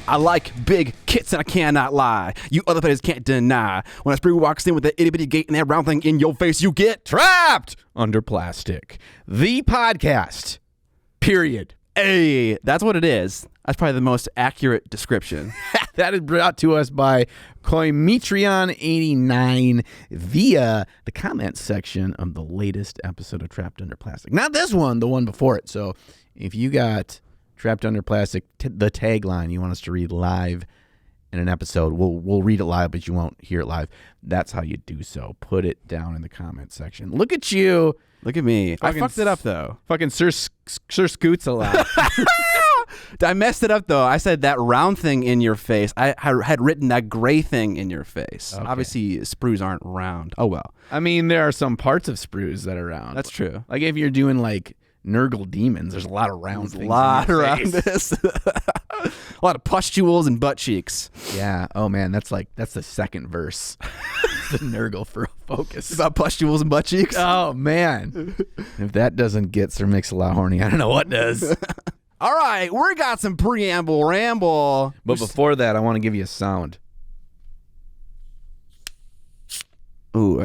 I like big kits and I cannot lie. You other players can't deny. When a sprue walks in with that itty bitty gate and that round thing in your face, you get Trapped Under Plastic. The podcast. Period. Hey, that's what it is. That's probably the most accurate description. That is brought to us by Coimetrion89 via the comments section of the latest episode of Trapped Under Plastic. Not this one, the one before it. So if you got Trapped Under Plastic, the tagline you want us to read live in an episode, we'll read it live, but you won't hear it live. That's how you do so. Put it down in the comments section. Look at you. Look at me. I fucked it up, though. Fucking Sir Scoots a lot. I messed it up, though. I said that round thing in your face. I had written that gray thing in your face. Okay. Obviously, sprues aren't round. Oh, well. I mean, there are some parts of sprues that are round. That's true. Like if you're doing like Nurgle demons, there's a lot of round things. A lot around this. A lot of pustules and butt cheeks. Yeah. Oh, man. That's the second verse. The Nurgle for focus. About pustules and butt cheeks? Oh, man. If that doesn't get Sir Mix-a-Lot horny, I don't know what does. All right, we got some Preamble Ramble. But before that, I want to give you a sound. Ooh,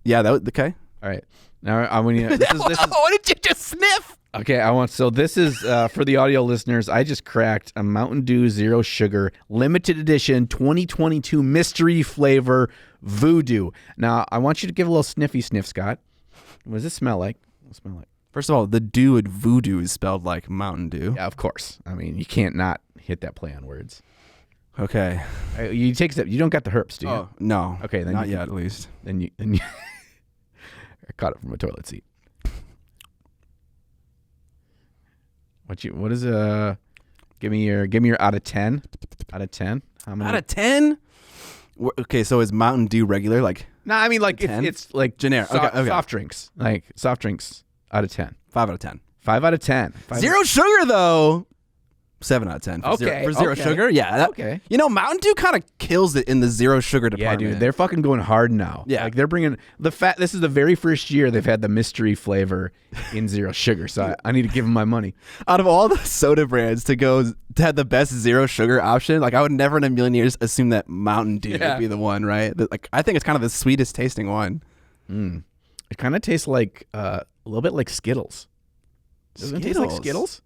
yeah, okay. All right. Now, I want you. This is. What did you just sniff? Okay, So this is for the audio listeners. I just cracked a Mountain Dew Zero Sugar limited edition 2022 mystery flavor Voodoo. Now, I want you to give a little sniffy sniff, Scott. What does it smell like? First of all, the dew in voodoo is spelled like Mountain Dew. Yeah, of course. I mean, you can't not hit that play on words. Okay. You take a step. You don't got the herps, do you? Oh, no. Okay, then not yet, at least. Then you I caught it from a toilet seat. What is give me your out of 10. Out of 10? How many? Out of 10? Okay, so is Mountain Dew regular? Like, no, I mean like it's like generic. Okay. Soft drinks. Like soft drinks out of 10. 5 out of 10. 5 out of 10. Zero sugar though. 7 out of 10. For zero sugar? Yeah. Okay. You know, Mountain Dew kind of kills it in the zero sugar department. Yeah, dude. They're fucking going hard now. Yeah. Like they're bringing this is the very first year they've had the mystery flavor in zero sugar. So I need to give them my money. Out of all the soda brands to have the best zero sugar option, like I would never in a million years assume that Mountain Dew would be the one, right? Like I think it's kind of the sweetest tasting one. It kind of tastes like a little bit like Skittles. Doesn't it taste like Skittles?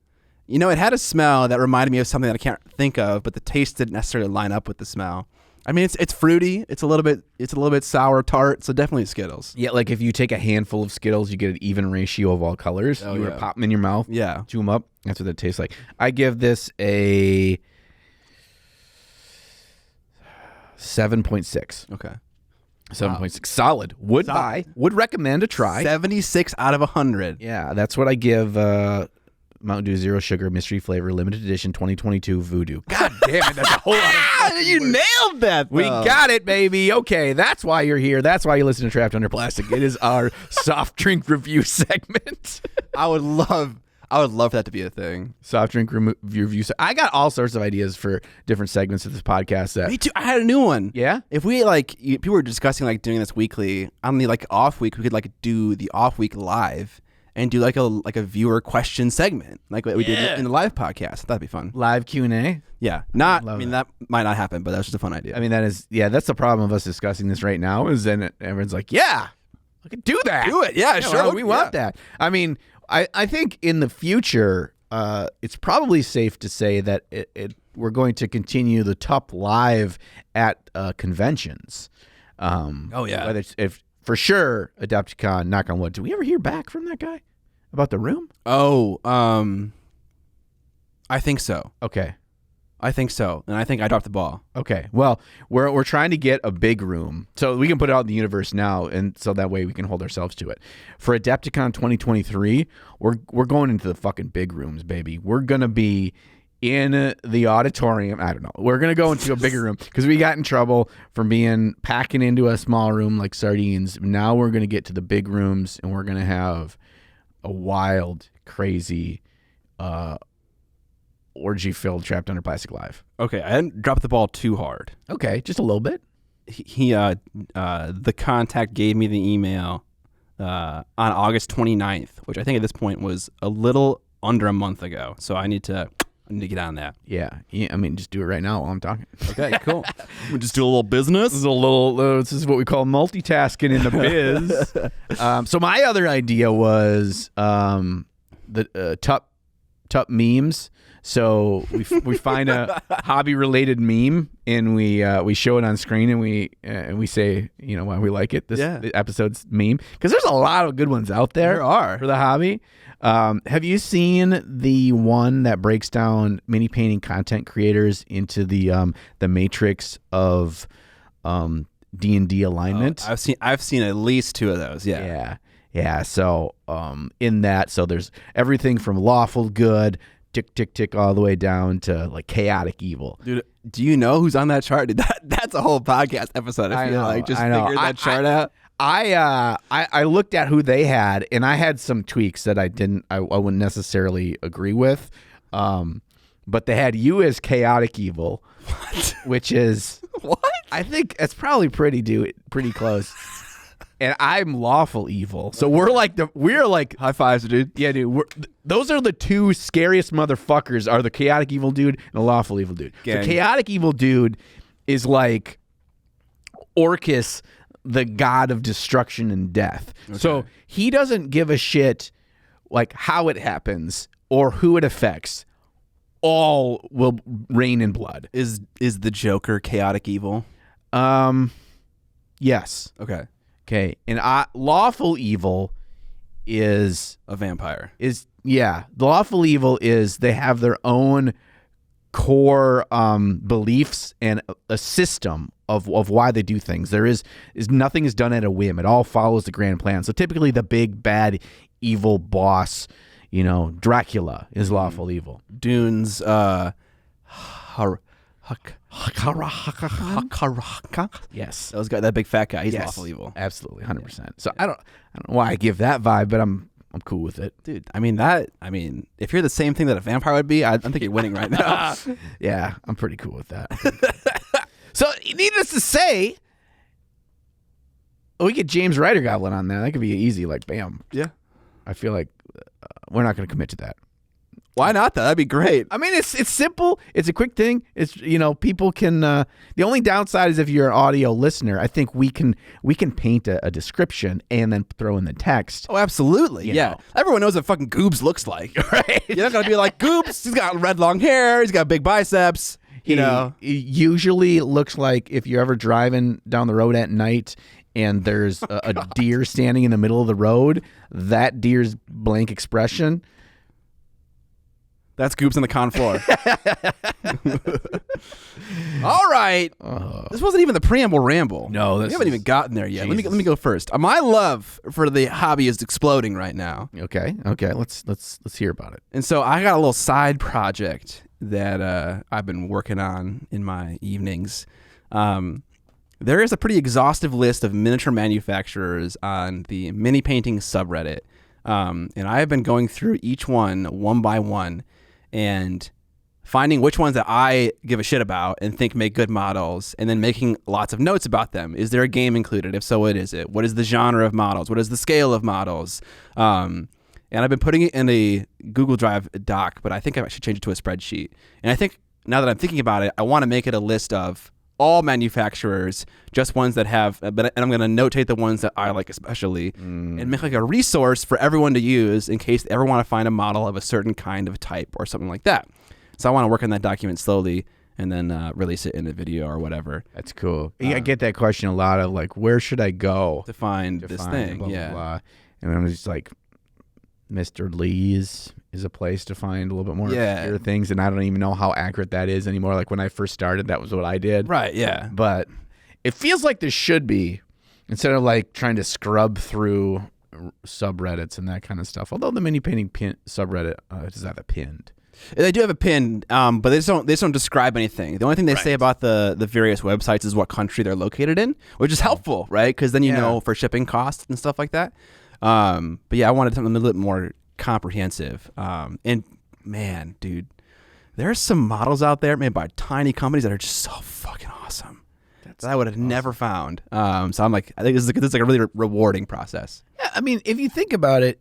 You know, it had a smell that reminded me of something that I can't think of, but the taste didn't necessarily line up with the smell. I mean, it's fruity. It's a little bit sour, tart. So definitely Skittles. Yeah, like if you take a handful of Skittles, you get an even ratio of all colors. You would pop them in your mouth. Yeah, chew them up. That's what that tastes like. I give this a 7.6. Okay. 7.6. Solid. Would buy. Would recommend a try. 76 out of 100. Yeah, that's what I give Mountain Dew Zero Sugar Mystery Flavor Limited Edition 2022 Voodoo. God damn it, that's a whole lot of You nailed that, though. We got it, baby. Okay, that's why you're here. That's why you listen to Trapped Under Plastic. It is our soft drink review segment. I would love for that to be a thing. Soft drink review. I got all sorts of ideas for different segments of this podcast. Me too. I had a new one. Yeah? If we people were discussing doing this weekly on the off week, we could do the off week live and do like a viewer question segment like what we did in the live podcast. That'd be fun. Live Q&A? Yeah. That might not happen, but that's just a fun idea. I mean, that's the problem of us discussing this right now is then everyone's like, yeah, I can do that. Do it. Yeah, sure. Well, we want that. I mean, I think in the future, it's probably safe to say that we're going to continue the top live at conventions. Whether it's for sure, Adepticon, knock on wood. Did we ever hear back from that guy about the room? Oh, I think so. Okay. I think so. And I think I dropped the ball. Okay. Well, we're trying to get a big room so we can put it out in the universe now, and so that way we can hold ourselves to it. For Adepticon 2023, we're going into the fucking big rooms, baby. We're going to be in the auditorium. I don't know. We're going to go into a bigger room because we got in trouble from packing into a small room like sardines. Now we're going to get to the big rooms, and we're going to have a wild, crazy, orgy-filled Trapped Under Plastic Live. Okay, I didn't drop the ball too hard. Okay, just a little bit. The contact gave me the email on August 29th, which I think at this point was a little under a month ago. So I need to I need to get on that. Yeah. I mean, just do it right now while I'm talking. Okay, cool. We'll just do a little business. This is what we call multitasking in the biz. So my other idea was the Tup memes. So we find a hobby related meme and we show it on screen and we say, why we like it. This episode's meme, because there's a lot of good ones out there. There are for the hobby. Have you seen the one that breaks down mini painting content creators into the matrix of D&D alignment? I've seen at least 2 of those. Yeah. So in that, so there's everything from lawful good, tick tick tick, all the way down to like chaotic evil. Dude, do you know who's on that chart? Dude, that's a whole podcast episode. I feel like just figure that chart out. I looked at who they had, and I had some tweaks that I wouldn't necessarily agree with. But they had you as chaotic evil, which is what? I think it's probably pretty close. And I'm lawful evil, so we're like high fives, dude. Yeah, dude. Those are the 2 scariest motherfuckers. Are the chaotic evil dude and the lawful evil dude. Gang. The chaotic evil dude is like Orcus, the god of destruction and death. Okay. So he doesn't give a shit like how it happens or who it affects. All will rain in blood. Is the Joker chaotic evil? Yes. Okay. And lawful evil is a vampire. The lawful evil is they have their own core beliefs and a system of why they do things. There is nothing is done at a whim. It all follows the grand plan. So typically the big bad evil boss, Dracula is lawful evil. Dune's Yes, that big fat guy. He's lawful evil. Absolutely, 100%. So I don't know why I give that vibe, but I'm cool with it, dude. I mean, if you're the same thing that a vampire would be, I think you're winning right now. Yeah, I'm pretty cool with that. So, needless to say, we get James Ryder Goblin on there. That could be easy, like bam. Yeah, I feel like we're not going to commit to that. Why not though? That'd be great. I mean, it's simple. It's a quick thing. It's people can. The only downside is if you're an audio listener. I think we can paint a description and then throw in the text. Oh, absolutely. You know. Everyone knows what fucking Goobs looks like, right? You're not gonna be like Goobs. He's got red long hair. He's got big biceps. He usually looks like if you're ever driving down the road at night and there's a deer standing in the middle of the road. That deer's blank expression. That's Goops on the con floor. All right. This wasn't even the preamble ramble. No, we haven't even gotten there yet. Let me go first. My love for the hobby is exploding right now. Okay. Let's hear about it. And so I got a little side project that I've been working on in my evenings. There is a pretty exhaustive list of miniature manufacturers on the mini painting subreddit, and I have been going through each one by one. And finding which ones that I give a shit about and think make good models, and then making lots of notes about them. Is there a game included? If so, what is it? What is the genre of models? What is the scale of models? And I've been putting it in a Google Drive doc, but I think I should change it to a spreadsheet. And I think now that I'm thinking about it, I want to make it a list of all manufacturers, just ones that have, and I'm going to notate the ones that I like especially, and make like a resource for everyone to use in case they ever want to find a model of a certain kind of type or something like that. So I want to work on that document slowly and then release it in a video or whatever. That's cool. I get that question a lot of like, where should I go to find this thing? Blah, blah, blah. And I'm just like, Mr. Lee's is a place to find a little bit more obscure things, and I don't even know how accurate that is anymore. Like when I first started, that was what I did. Right, yeah. But it feels like there should be, instead of like trying to scrub through subreddits and that kind of stuff. Although the mini painting subreddit does have a pinned. They do have a pin, but they just don't describe anything. The only thing they say about the various websites is what country they're located in, which is helpful, right? Because then you know for shipping costs and stuff like that. But yeah, I wanted something a little bit more comprehensive. And man, dude, there are some models out there made by tiny companies that are just so fucking awesome. That I would have never found. So I'm like, I think this is like a really rewarding process. Yeah, I mean, if you think about it,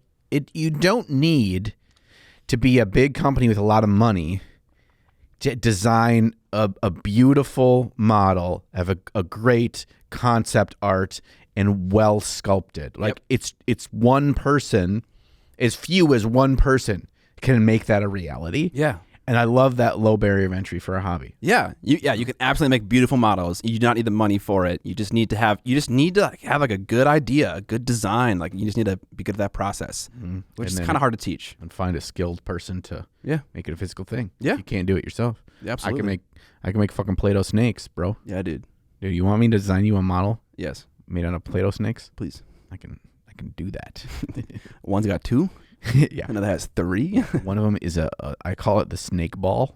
you don't need to be a big company with a lot of money design a beautiful model, have a great concept art, and well sculpted. Like it's one person, as few as one person can make that a reality. Yeah. And I love that low barrier of entry for a hobby. Yeah, you can absolutely make beautiful models. You do not need the money for it. You just need to have like a good idea, a good design. Like you just need to be good at that process, which is kind of hard to teach. And find a skilled person to make it a physical thing. Yeah, you can't do it yourself. Yeah, absolutely. I can make fucking Play-Doh snakes, bro. Yeah, dude. Dude, you want me to design you a model? Yes. Made out of Play-Doh snakes? Please. I can do that. One's got 2. Yeah. Another has 3. One of them is I call it the snake ball.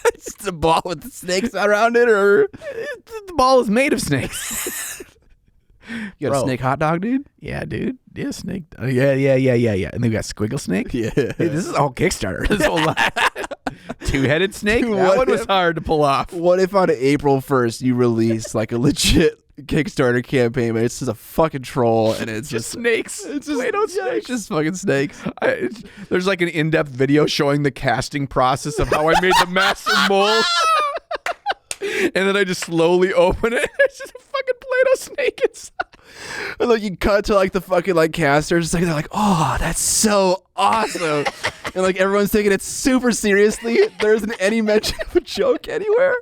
It's just a ball with the snakes around it, or the ball is made of snakes. You got a snake hot dog, dude? Yeah, dude. Yeah, snake. Yeah. And they got squiggle snake. Yeah. Hey, this is all Kickstarter. This whole two-headed snake. Dude, that one was hard to pull off. What if on April 1st you release like a legit Kickstarter campaign, but it's just a fucking troll and it's just snakes. It's just Play-Doh snakes. snakes. It's just fucking snakes. There's like an in-depth video showing the casting process of how I made the master mold. And then I just slowly open it. It's just a fucking Play-Doh snake inside. And like you cut to like the fucking like casters, like they're like, "Oh, that's so awesome," and like everyone's taking it super seriously. There isn't any mention of a joke anywhere.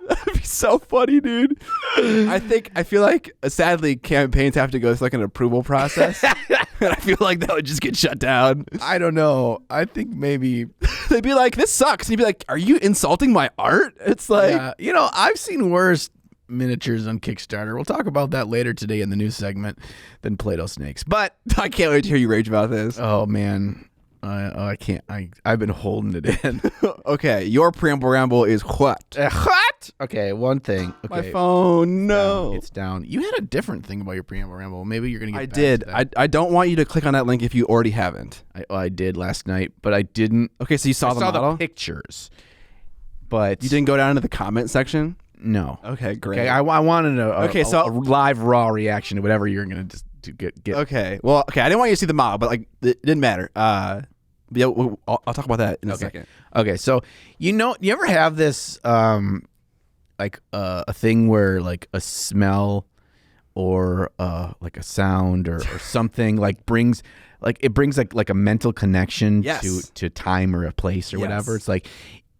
That'd be so funny, dude. I feel like sadly campaigns have to go through like an approval process, and I feel like that would just get shut down. I don't know. I think maybe they'd be like, "This sucks," and you'd be like, "Are you insulting my art?" It's like, I've seen worse miniatures on Kickstarter. We'll talk about that later today in the news segment than Play-Doh snakes. But I can't wait to hear you rage about this. Oh man. I can't. I've been holding it in. Okay, your Preamble Ramble is what? What? Okay, one thing. Okay, my phone. No, it's down. You had a different thing about your Preamble Ramble. Maybe you're gonna get. I did. I don't want you to click on that link if you already haven't. I did last night, but I didn't. Okay, so you saw the model? The pictures, but you didn't go down into the comment section. No. Okay, great. Okay, I wanted a live raw reaction to whatever you're gonna just to get. Okay. Well, okay. I didn't want you to see the model, but like it didn't matter. But yeah, I'll talk about that in a second. Okay. So you ever have this like a thing where like a smell or like a sound or something like brings like a mental connection to time or a place or whatever. It's like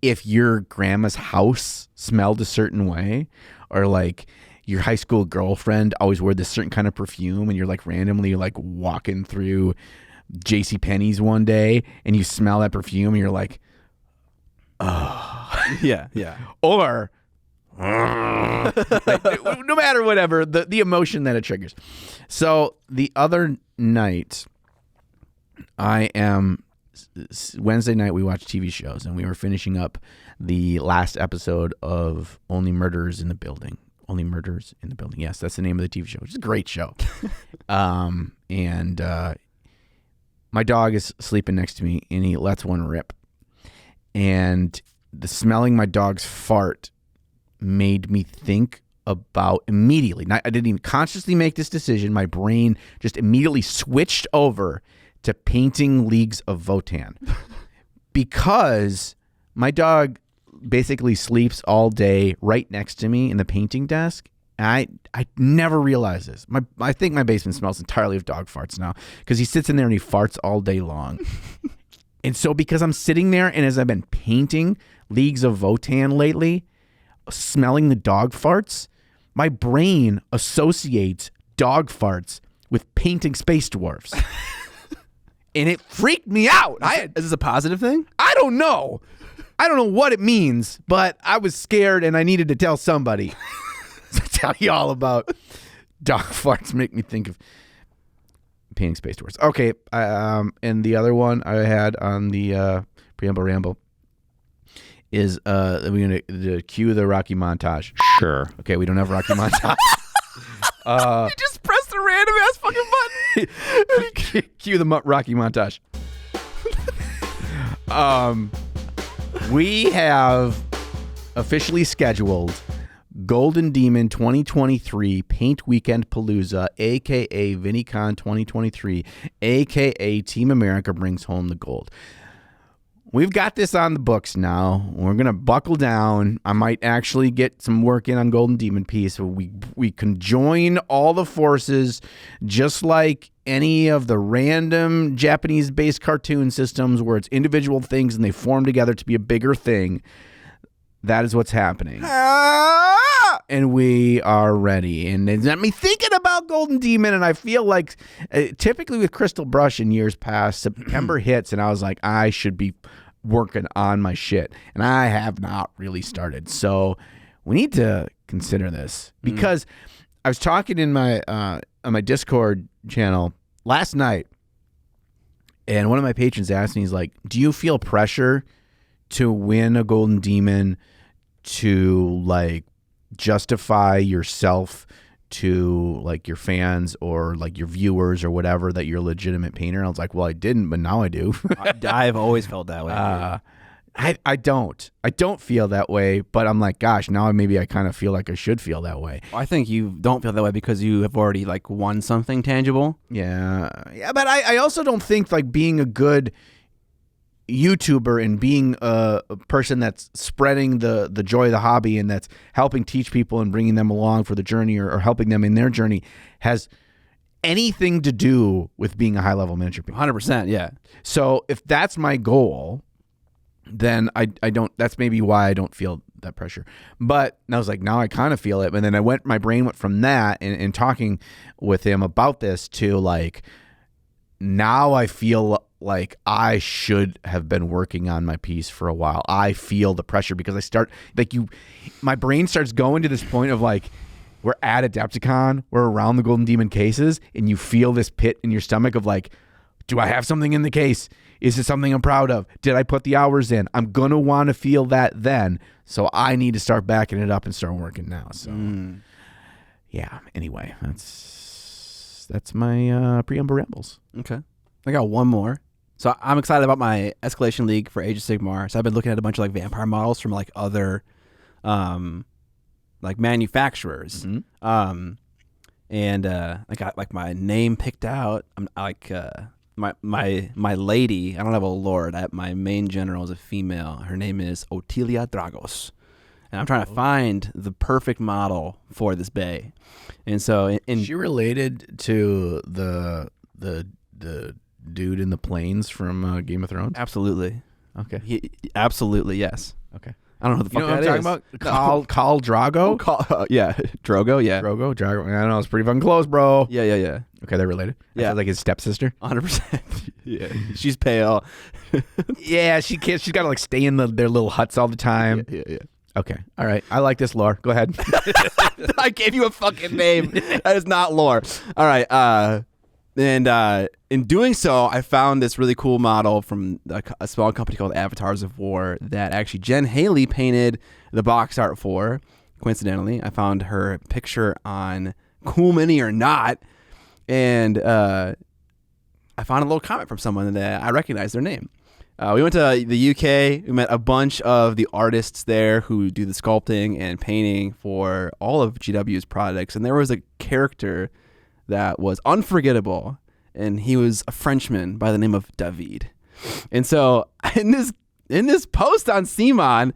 if your grandma's house smelled a certain way, or like your high school girlfriend always wore this certain kind of perfume, and you're like randomly like walking through JCPenney's one day and you smell that perfume and you're like, oh. Yeah. Or like, no matter whatever, the emotion that it triggers. So the other night, Wednesday night we watched TV shows and we were finishing up the last episode of Only Murders in the Building. Only Murders in the Building. Yes, that's the name of the TV show, which is a great show. And my dog is sleeping next to me, and he lets one rip. And the smelling my dog's fart made me think about immediately. I didn't even consciously make this decision. My brain just immediately switched over to painting Leagues of Votann. Because my dog basically sleeps all day right next to me in the painting desk. I never realized this. I think my basement smells entirely of dog farts now because he sits in there and he farts all day long. And so because I'm sitting there and as I've been painting Leagues of Votann lately, smelling the dog farts, my brain associates dog farts with painting space dwarfs. And it freaked me out. Is this a positive thing? I don't know. I don't know what it means, but I was scared and I needed to tell somebody. To tell you all about dog farts make me think of painting space dwarfs. Okay, and the other one I had on the Preamble Ramble is we're going to cue the Rocky montage. Sure. Okay, we don't have Rocky montage. You just pressed a random ass fucking button. Cue the Rocky montage. We have officially scheduled Golden Demon 2023 Paint Weekend Palooza, a.k.a. VinnyCon 2023, a.k.a. Team America brings home the gold. we've got this on the books now. We're going to buckle down. I might actually get some work in on Golden Demon Piece. We can join all the forces just like any of the random Japanese-based cartoon systems where it's individual things and they form together to be a bigger thing. That is what's happening. And we are ready. And it's got me thinking about Golden Demon, and I feel like typically with Crystal Brush in years past, September hits, and I was like, I should be working on my shit. And I have not really started. So we need to consider this. Because I was talking in my on my Discord channel last night, and one of my patrons asked me, he's like, do you feel pressure to win a Golden Demon to like justify yourself to like your fans or like your viewers or whatever that you're a legitimate painter? And I was like, well, I didn't, but now I do. I've always felt that way. I don't feel that way, but I'm like, gosh, now maybe I kind of feel like I should feel that way. I think you don't feel that way because you have already like won something tangible. Yeah, but I also don't think like being a good YouTuber and being a person that's spreading the joy of the hobby and that's helping teach people and bringing them along for the journey or helping them in their journey has anything to do with being a high-level miniature painter. 100%, yeah. So if that's my goal, then I don't, that's maybe why I don't feel that pressure. But I was like, now I kind of feel it. And then my brain went from that and talking with him about this to like, now I feel like I should have been working on my piece for a while. I feel the pressure because I start like my brain starts going to this point of like, we're at Adepticon, we're around the Golden Demon cases, and you feel this pit in your stomach of like, do I have something in the case? Is it something I'm proud of? Did I put the hours in? I'm going to want to feel that then. So I need to start backing it up and start working now. So yeah, anyway, that's my Preamble Rambles. Okay. I got one more. So I'm excited about my Escalation League for Age of Sigmar. So I've been looking at a bunch of like vampire models from like other like manufacturers. And I got like my name picked out. I'm like my lady, I don't have a lord. My main general is a female. Her name is Otilia Dragos. And I'm trying to find the perfect model for this bay. And so is she related to the dude in the plains from Game of Thrones? Absolutely. Okay. Absolutely, yes. Okay. I don't know who the fuck that is. You know what I'm talking about? Khal Drago? Yeah. Drogo, yeah. Drago. I don't know. It's pretty fucking close, bro. Yeah. Okay, they're related? Yeah. Like his stepsister? 100%. Yeah. She's pale. Yeah, she can't. She's got to like stay in their little huts all the time. Yeah. Okay. All right. I like this lore. Go ahead. I gave you a fucking name. That is not lore. All right. And in doing so, I found this really cool model from a small company called Avatars of War that actually Jen Haley painted the box art for. Coincidentally, I found her picture on Cool Mini or Not, and I found a little comment from someone that I recognized their name. We went to the UK. We met a bunch of the artists there who do the sculpting and painting for all of GW's products, and there was a character that was unforgettable, and he was a Frenchman by the name of David. And so in this post on Simon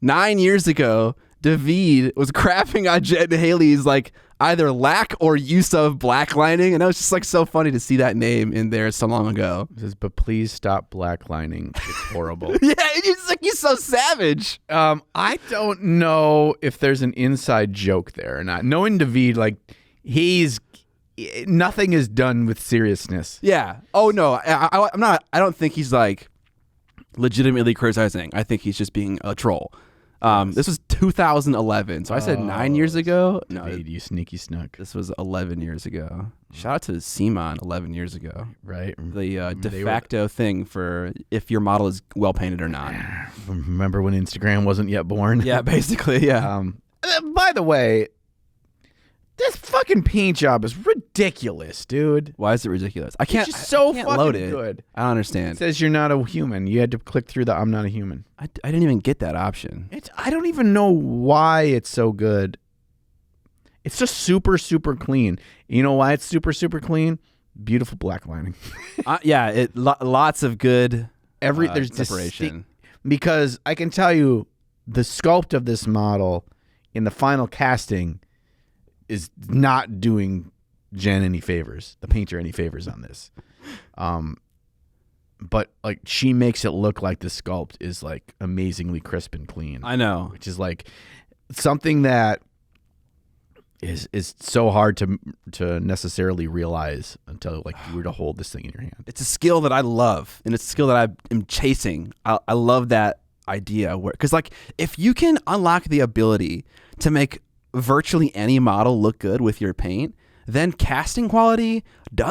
9 years ago, David was crapping on Jen Haley's like either lack or use of blacklining, and it was just like so funny to see that name in there so long ago. It says, but please stop blacklining. It's horrible. Yeah, it's like he's so savage. I don't know if there's an inside joke there or not. Knowing David, like nothing is done with seriousness. Yeah. Oh no, I'm not. I don't think he's like legitimately criticizing. I think he's just being a troll. This was 2011, so I said 9 years ago. No, David, you sneaky snuck. This was 11 years ago. Shout out to Simon 11 years ago. Right. The de facto thing for if your model is well painted or not. Remember when Instagram wasn't yet born? Yeah, basically. Yeah. By the way, this fucking paint job is ridiculous, dude. Why is it ridiculous? I can't. It's just so fucking fucking load it. good. I don't understand. It says you're not a human. You had to click through the I'm not a human. I didn't even get that option. I don't even know why it's so good. It's just super, super clean. You know why it's super, super clean? Beautiful black lining. Yeah, lots of good there's separation. Because I can tell you the sculpt of this model in the final casting is not doing Jen any favors, the painter any favors on this. But like she makes it look like the sculpt is like amazingly crisp and clean. I know, which is like something that is so hard to necessarily realize until like you were to hold this thing in your hand. It's a skill that I love, and it's a skill that I am chasing. I love that idea because like if you can unlock the ability to make virtually any model look good with your paint, then casting quality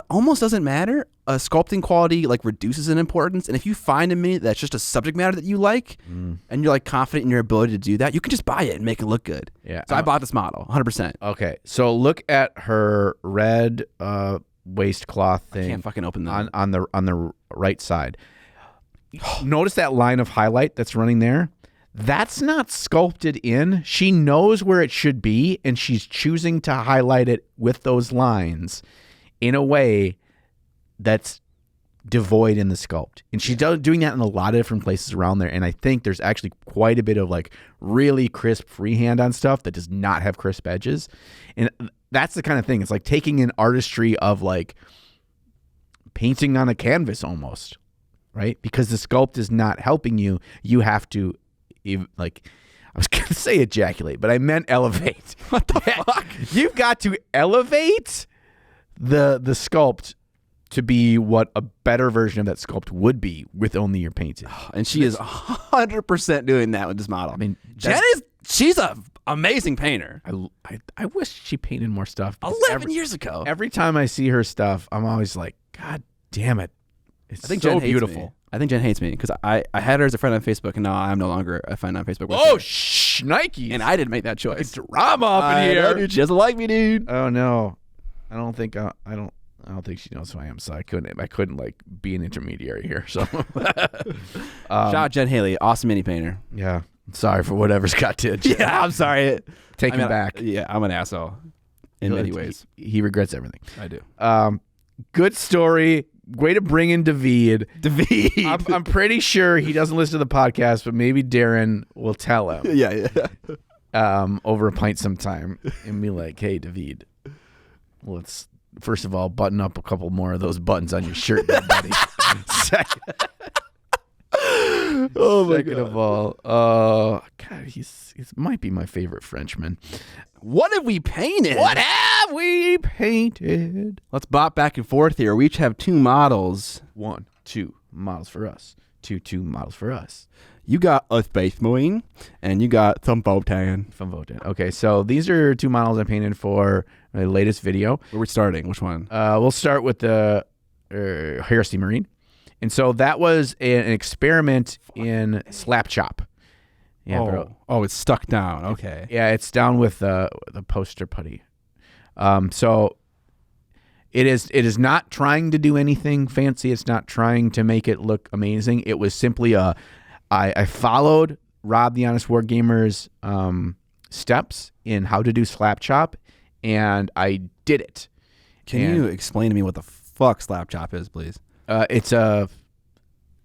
almost doesn't matter. Sculpting quality like reduces in importance, and if you find a mini that's just a subject matter that you like, and you're like confident in your ability to do that, you can just buy it and make it look good. Yeah. So I bought this model, 100%. Okay, so look at her red waistcloth thing. I can't fucking open that on the right side. Notice that line of highlight that's running there. That's not sculpted in. She knows where it should be, and she's choosing to highlight it with those lines in a way that's devoid in the sculpt. And she's doing that in a lot of different places around there. And I think there's actually quite a bit of like really crisp freehand on stuff that does not have crisp edges. And that's the kind of thing. It's like taking an artistry of like painting on a canvas almost, right? Because the sculpt is not helping you. You have to like, I was going to say ejaculate, but I meant elevate. What the fuck? You've got to elevate the sculpt to be what a better version of that sculpt would be with only your painting. And she is 100% doing that with this model. I mean, she's a amazing painter. I wish she painted more stuff. 11 years ago. Every time I see her stuff, I'm always like, God damn it. It's so Jen beautiful. Hates me. I think Jen hates me because I had her as a friend on Facebook, and now I'm no longer a friend on Facebook with Oh, her. Nike. And I didn't make that choice. Drama up in here. Dude, she doesn't like me, dude. Oh no. I don't think she knows who I am, so I couldn't like be an intermediary here. So shout out Jen Haley, awesome mini painter. Yeah. Sorry for whatever's got to Jen. Yeah, I'm sorry. Take him back. Yeah, I'm an asshole in many ways. He regrets everything. I do. Good story. Way to bring in David. David. I'm pretty sure he doesn't listen to the podcast, but maybe Darren will tell him. Yeah. Over a pint sometime and be like, hey, David, let's first of all button up a couple more of those buttons on your shirt, there, buddy. Second of all, God, he's might be my favorite Frenchman. What have we painted? What have we painted? Let's bop back and forth here. We each have two models. 1, 2 models for us. 2 models for us. You got a Space Marine, and you got some Votann. From Votann. Okay, so these are 2 models I painted for my latest video. Where are we starting? Which one? We'll start with the Heresy Marine. And so that was an experiment in slap chop. Yeah, bro. Oh, it's stuck down. Okay. Yeah, it's down with the poster putty. So it is not trying to do anything fancy. It's not trying to make it look amazing. It was simply I followed Rob the Honest Wargamer's steps in how to do slap chop, and I did it. Can you explain to me what the fuck slap chop is, please? It's a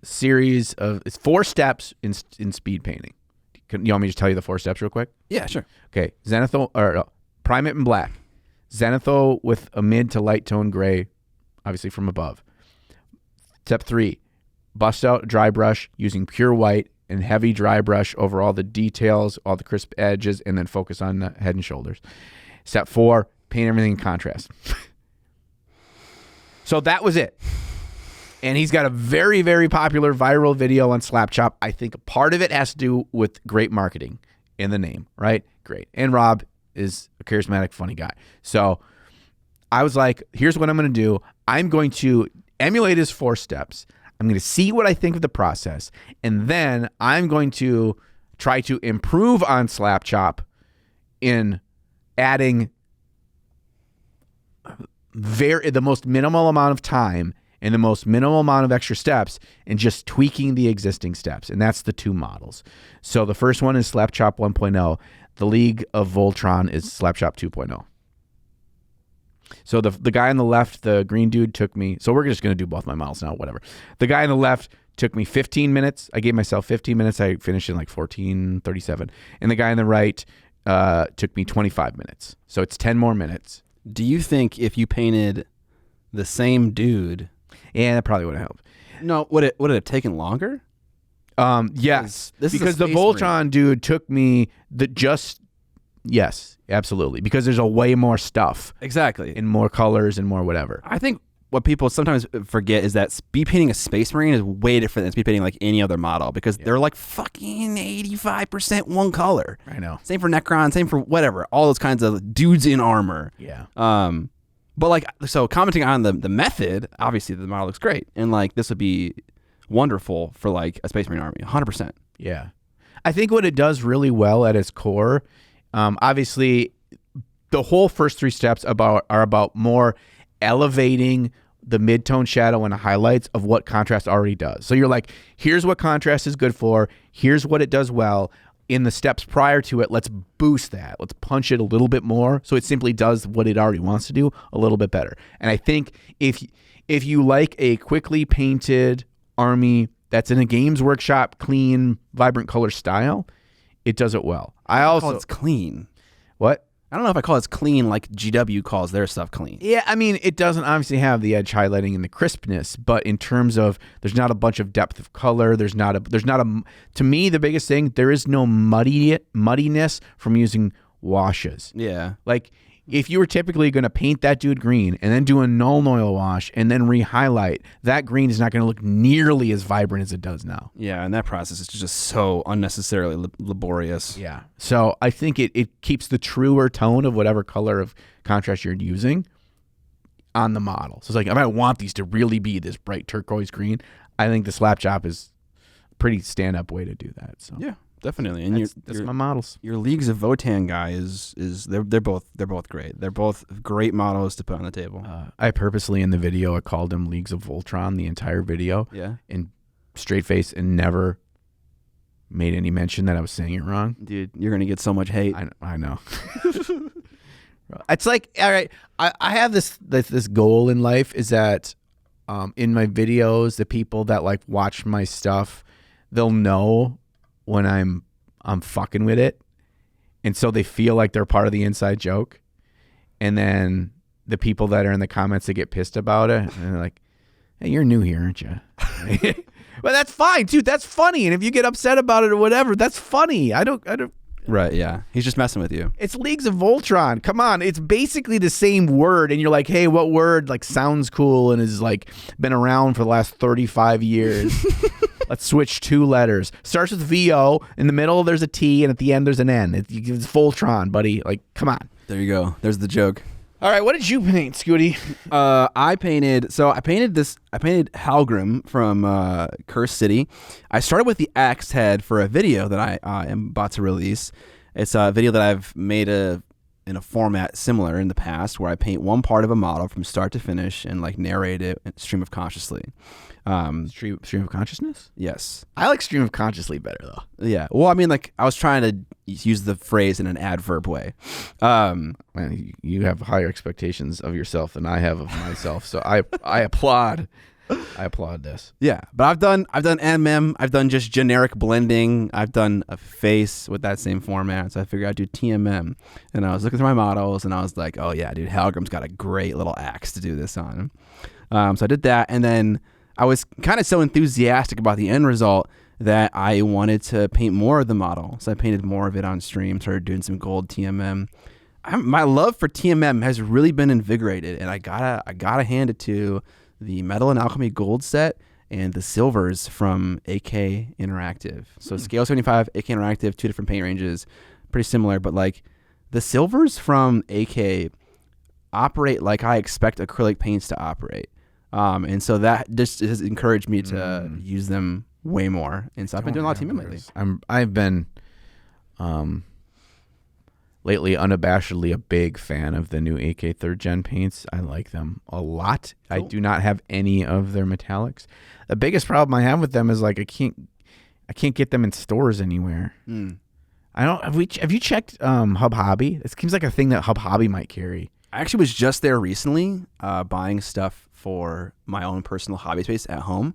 series of 4 steps in speed painting. You want me to tell you the 4 steps real quick? Yeah, sure. Okay, Primate in black, Zenithal with a mid to light tone gray, obviously from above. Step 3, bust out dry brush using pure white and heavy dry brush over all the details, all the crisp edges, and then focus on the head and shoulders. Step 4, paint everything in contrast. So that was it. And he's got a very, very popular viral video on Slap Chop. I think part of it has to do with great marketing in the name, right? Great. And Rob is a charismatic, funny guy. So I was like, here's what I'm going to do. I'm going to emulate his 4 steps. I'm going to see what I think of the process. And then I'm going to try to improve on Slap Chop in adding the most minimal amount of time and the most minimal amount of extra steps and just tweaking the existing steps. And that's the 2 models. So the first one is Slap Chop 1.0. The League of Voltron is Slap Chop 2.0. So the guy on the left, the green dude, took me. So we're just going to do both my models now, whatever. The guy on the left took me 15 minutes. I gave myself 15 minutes. I finished in like 14:37. And the guy on the right took me 25 minutes. So it's 10 more minutes. Do you think if you painted the same dude, Yeah, that probably would have helped. no, would it have taken longer? Yes, This is a because the Space Votann dude took me yes, absolutely, because there's a way more stuff Exactly. and more colors and more whatever. I think what people sometimes forget is that speed painting a Space Marine is way different than speed painting like any other model because they're like fucking 85% one color. I know. Same for Necron, same for whatever, all those kinds of dudes in armor. Yeah. But like, so commenting on the method, obviously the model looks great, and like this would be wonderful for like a Space Marine army, 100%. Yeah. I think what it does really well at its core, obviously, the whole first 3 steps are about more elevating the mid-tone shadow and highlights of what contrast already does. So you're like, here's what contrast is good for, here's what it does well. In the steps prior to it, let's boost that. Let's punch it a little bit more so it simply does what it already wants to do a little bit better. And I think if you like a quickly painted army that's in a Games Workshop clean, vibrant color style, it does it well. I call also it's clean. What? I don't know if I call it clean like GW calls their stuff clean. Yeah, I mean, it doesn't obviously have the edge highlighting and the crispness, but in terms of there's not a bunch of depth of color. There's not a to me, the biggest thing, there is no muddiness from using washes. Yeah. Like, if you were typically going to paint that dude green and then do a null oil wash and then re-highlight, that green is not going to look nearly as vibrant as it does now. Yeah, and that process is just so unnecessarily laborious. Yeah. So I think it keeps the truer tone of whatever color of contrast you're using on the model. So it's like, if I want these to really be this bright turquoise green, I think the slap chop is a pretty stand-up way to do that. So Yeah, definitely. And that's my models. your Leagues of Votann guy is they're both great. They're both great models to put on the table. I purposely in the video I called them Leagues of Voltron the entire video. Yeah. In straight face and never made any mention that I was saying it wrong. Dude, you're gonna get so much hate. I know. It's like, all right, I have this goal in life is that in my videos, the people that like watch my stuff, they'll know when I'm fucking with it, and so they feel like they're part of the inside joke. And then the people that are in the comments that get pissed about it, and they're like, "Hey, you're new here, aren't you?" But that's fine, dude. That's funny. And if you get upset about it or whatever, that's funny. I don't. Right, yeah. He's just messing with you. It's Leagues of Voltron. Come on. It's basically the same word. And you're like, hey, what word like sounds cool and has like been around for the last 35 years? Let's switch 2 letters. Starts with VO. In the middle, there's a T. And at the end, there's an N. It's Voltron, buddy. Like, come on. There you go. There's the joke. All right. What did you paint, Scooty? I painted Halgrim from Cursed City. I started with the axe head for a video that I am about to release. It's a video that I've made in a format similar in the past where I paint one part of a model from start to finish and like narrate it stream of consciously. Stream of consciousness? Yes. I like stream of consciously better, though. Yeah. Well, I mean, like I was trying to use the phrase in an adverb way. Man, you have higher expectations of yourself than I have of myself, so I applaud. I applaud this. Yeah, but I've done MM. I've done just generic blending. I've done a face with that same format. So I figured I'd do TMM. And I was looking through my models, and I was like, oh yeah, dude, Halgrim's got a great little axe to do this on. So I did that, and then I was kind of so enthusiastic about the end result that I wanted to paint more of the model. So I painted more of it on stream, started doing some gold TMM. My love for TMM has really been invigorated, and I gotta hand it to the Metal and Alchemy Gold set and the silvers from AK Interactive. So Scale 75, AK Interactive, 2 different paint ranges, pretty similar, but like the silvers from AK operate like I expect acrylic paints to operate. And so that just has encouraged me to use them way more. And so I've been doing a lot of TMM lately. I've been lately unabashedly a big fan of the new AK 3rd Gen paints. I like them a lot. Cool. I do not have any of their metallics. The biggest problem I have with them is like I can't get them in stores anywhere. I don't have you checked Hub Hobby? It seems like a thing that Hub Hobby might carry. I actually was just there recently buying stuff for my own personal hobby space at home.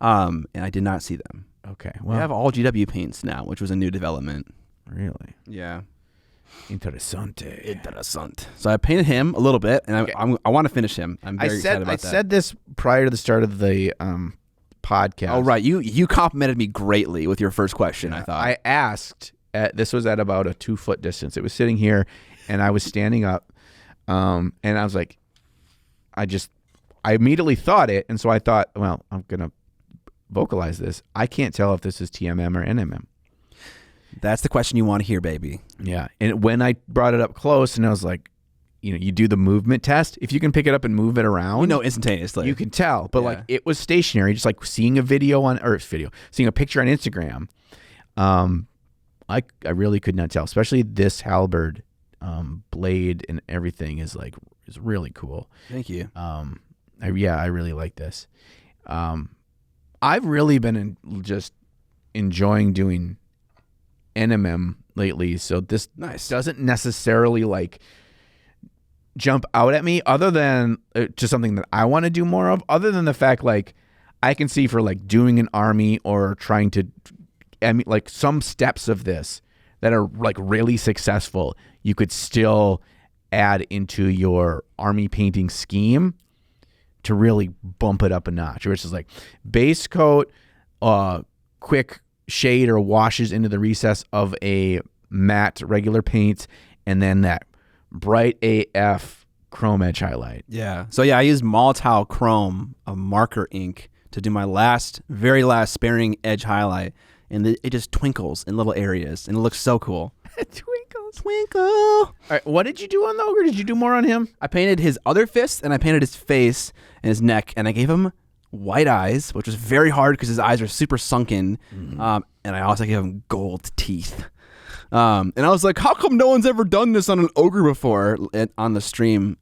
And I did not see them. Okay. We Well, have all GW paints now, which was a new development. really Yeah. interessante. So I painted him a little bit, and Okay. I want to finish him. I'm very excited about that. I said this prior to the start of the podcast. Oh, right. You complimented me greatly with your first question, I thought. I asked, this was at about a 2-foot distance. It was sitting here, and I was standing up, and I was like, I immediately thought it, and so I thought, well, I'm going to vocalize this. I can't tell if this is TMM or NMM. That's the question you want to hear, baby. Yeah, and when I brought it up close, and I was like, you do the movement test. If you can pick it up and move it around, We know instantaneously. you can tell. But Yeah. like it was stationary, just like seeing a seeing a picture on Instagram. I really could not tell. Especially this halberd blade and everything is really cool. Thank you. I really like this. I've really been just enjoying doing NMM lately, so this Nice. doesn't necessarily jump out at me, other than just something that I want to do more of. Other than the fact, I can see for doing an army or trying to, some steps of this that are really successful, you could still add into your army painting scheme to really bump it up a notch. Which is base coat, quick shade or washes into the recess of a matte regular paint, and then that bright AF chrome edge highlight. Yeah. So yeah, I used Molotov Chrome, a marker ink, to do my very last sparing edge highlight, and it just twinkles in little areas, and it looks so cool. Twinkle. All right, what did you do on the ogre? Did you do more on him? I painted his other fist, and I painted his face and his neck, and I gave him white eyes, which was very hard because his eyes are super sunken. And I also gave him gold teeth. And I was like, how come no one's ever done this on an ogre before on the stream?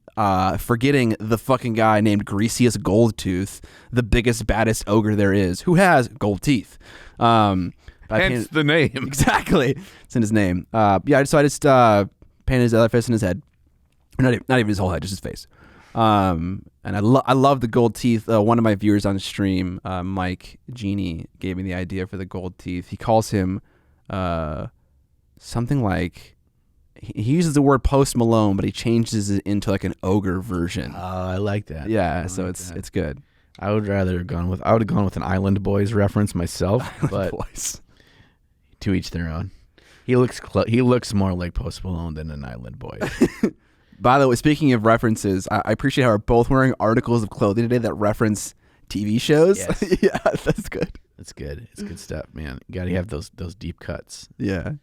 Forgetting the fucking guy named Greasius Goldtooth, the biggest, baddest ogre there is, who has gold teeth. Hence the name. Exactly. It's in his name. So I just painted his other fist in his head. Not even his whole head, just his face. And I love the gold teeth. One of my viewers on stream, Mike Genie, gave me the idea for the gold teeth. He calls him something like, he uses the word Post Malone, but he changes it into an ogre version. I like that. Yeah, so it's good. I would have gone with an Island Boys reference myself, but Boys. to each their own. He looks more like Post Malone than an Island Boy. By the way, speaking of references, I appreciate how we're both wearing articles of clothing today that reference TV shows. Yes. Yeah, that's good. That's good. It's good stuff, man. You got to have those deep cuts. Yeah.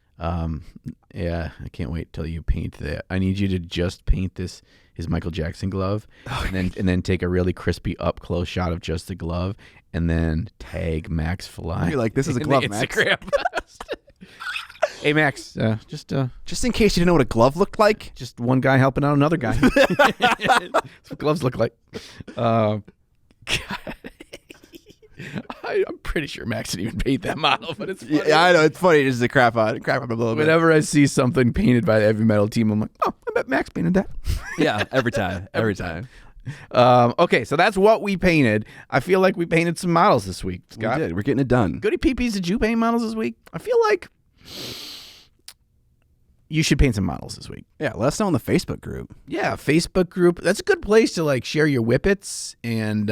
Yeah, I can't wait till you paint that. I need you to just paint his Michael Jackson glove, and then take a really crispy up close shot of just the glove, and then tag Max Fly. You're like, this is a in glove, the Max. Instagram post. Hey Max, just Just in case you didn't know what a glove looked like. just one guy helping out another guy. That's what gloves look like. God. I'm pretty sure Max didn't even paint that model, but it's funny. Yeah, I know. It's funny just to crap on a little bit. Whenever I see something painted by the heavy metal team, I'm like, oh, I bet Max painted that. Yeah, every time. Every time. Okay, so that's what we painted. I feel like we painted some models this week, Scott. We did. We're getting it done. Goody peepees, did you paint models this week? I feel like you should paint some models this week. Yeah, let us know in the Facebook group. Yeah, Facebook group. That's a good place to share your whippets and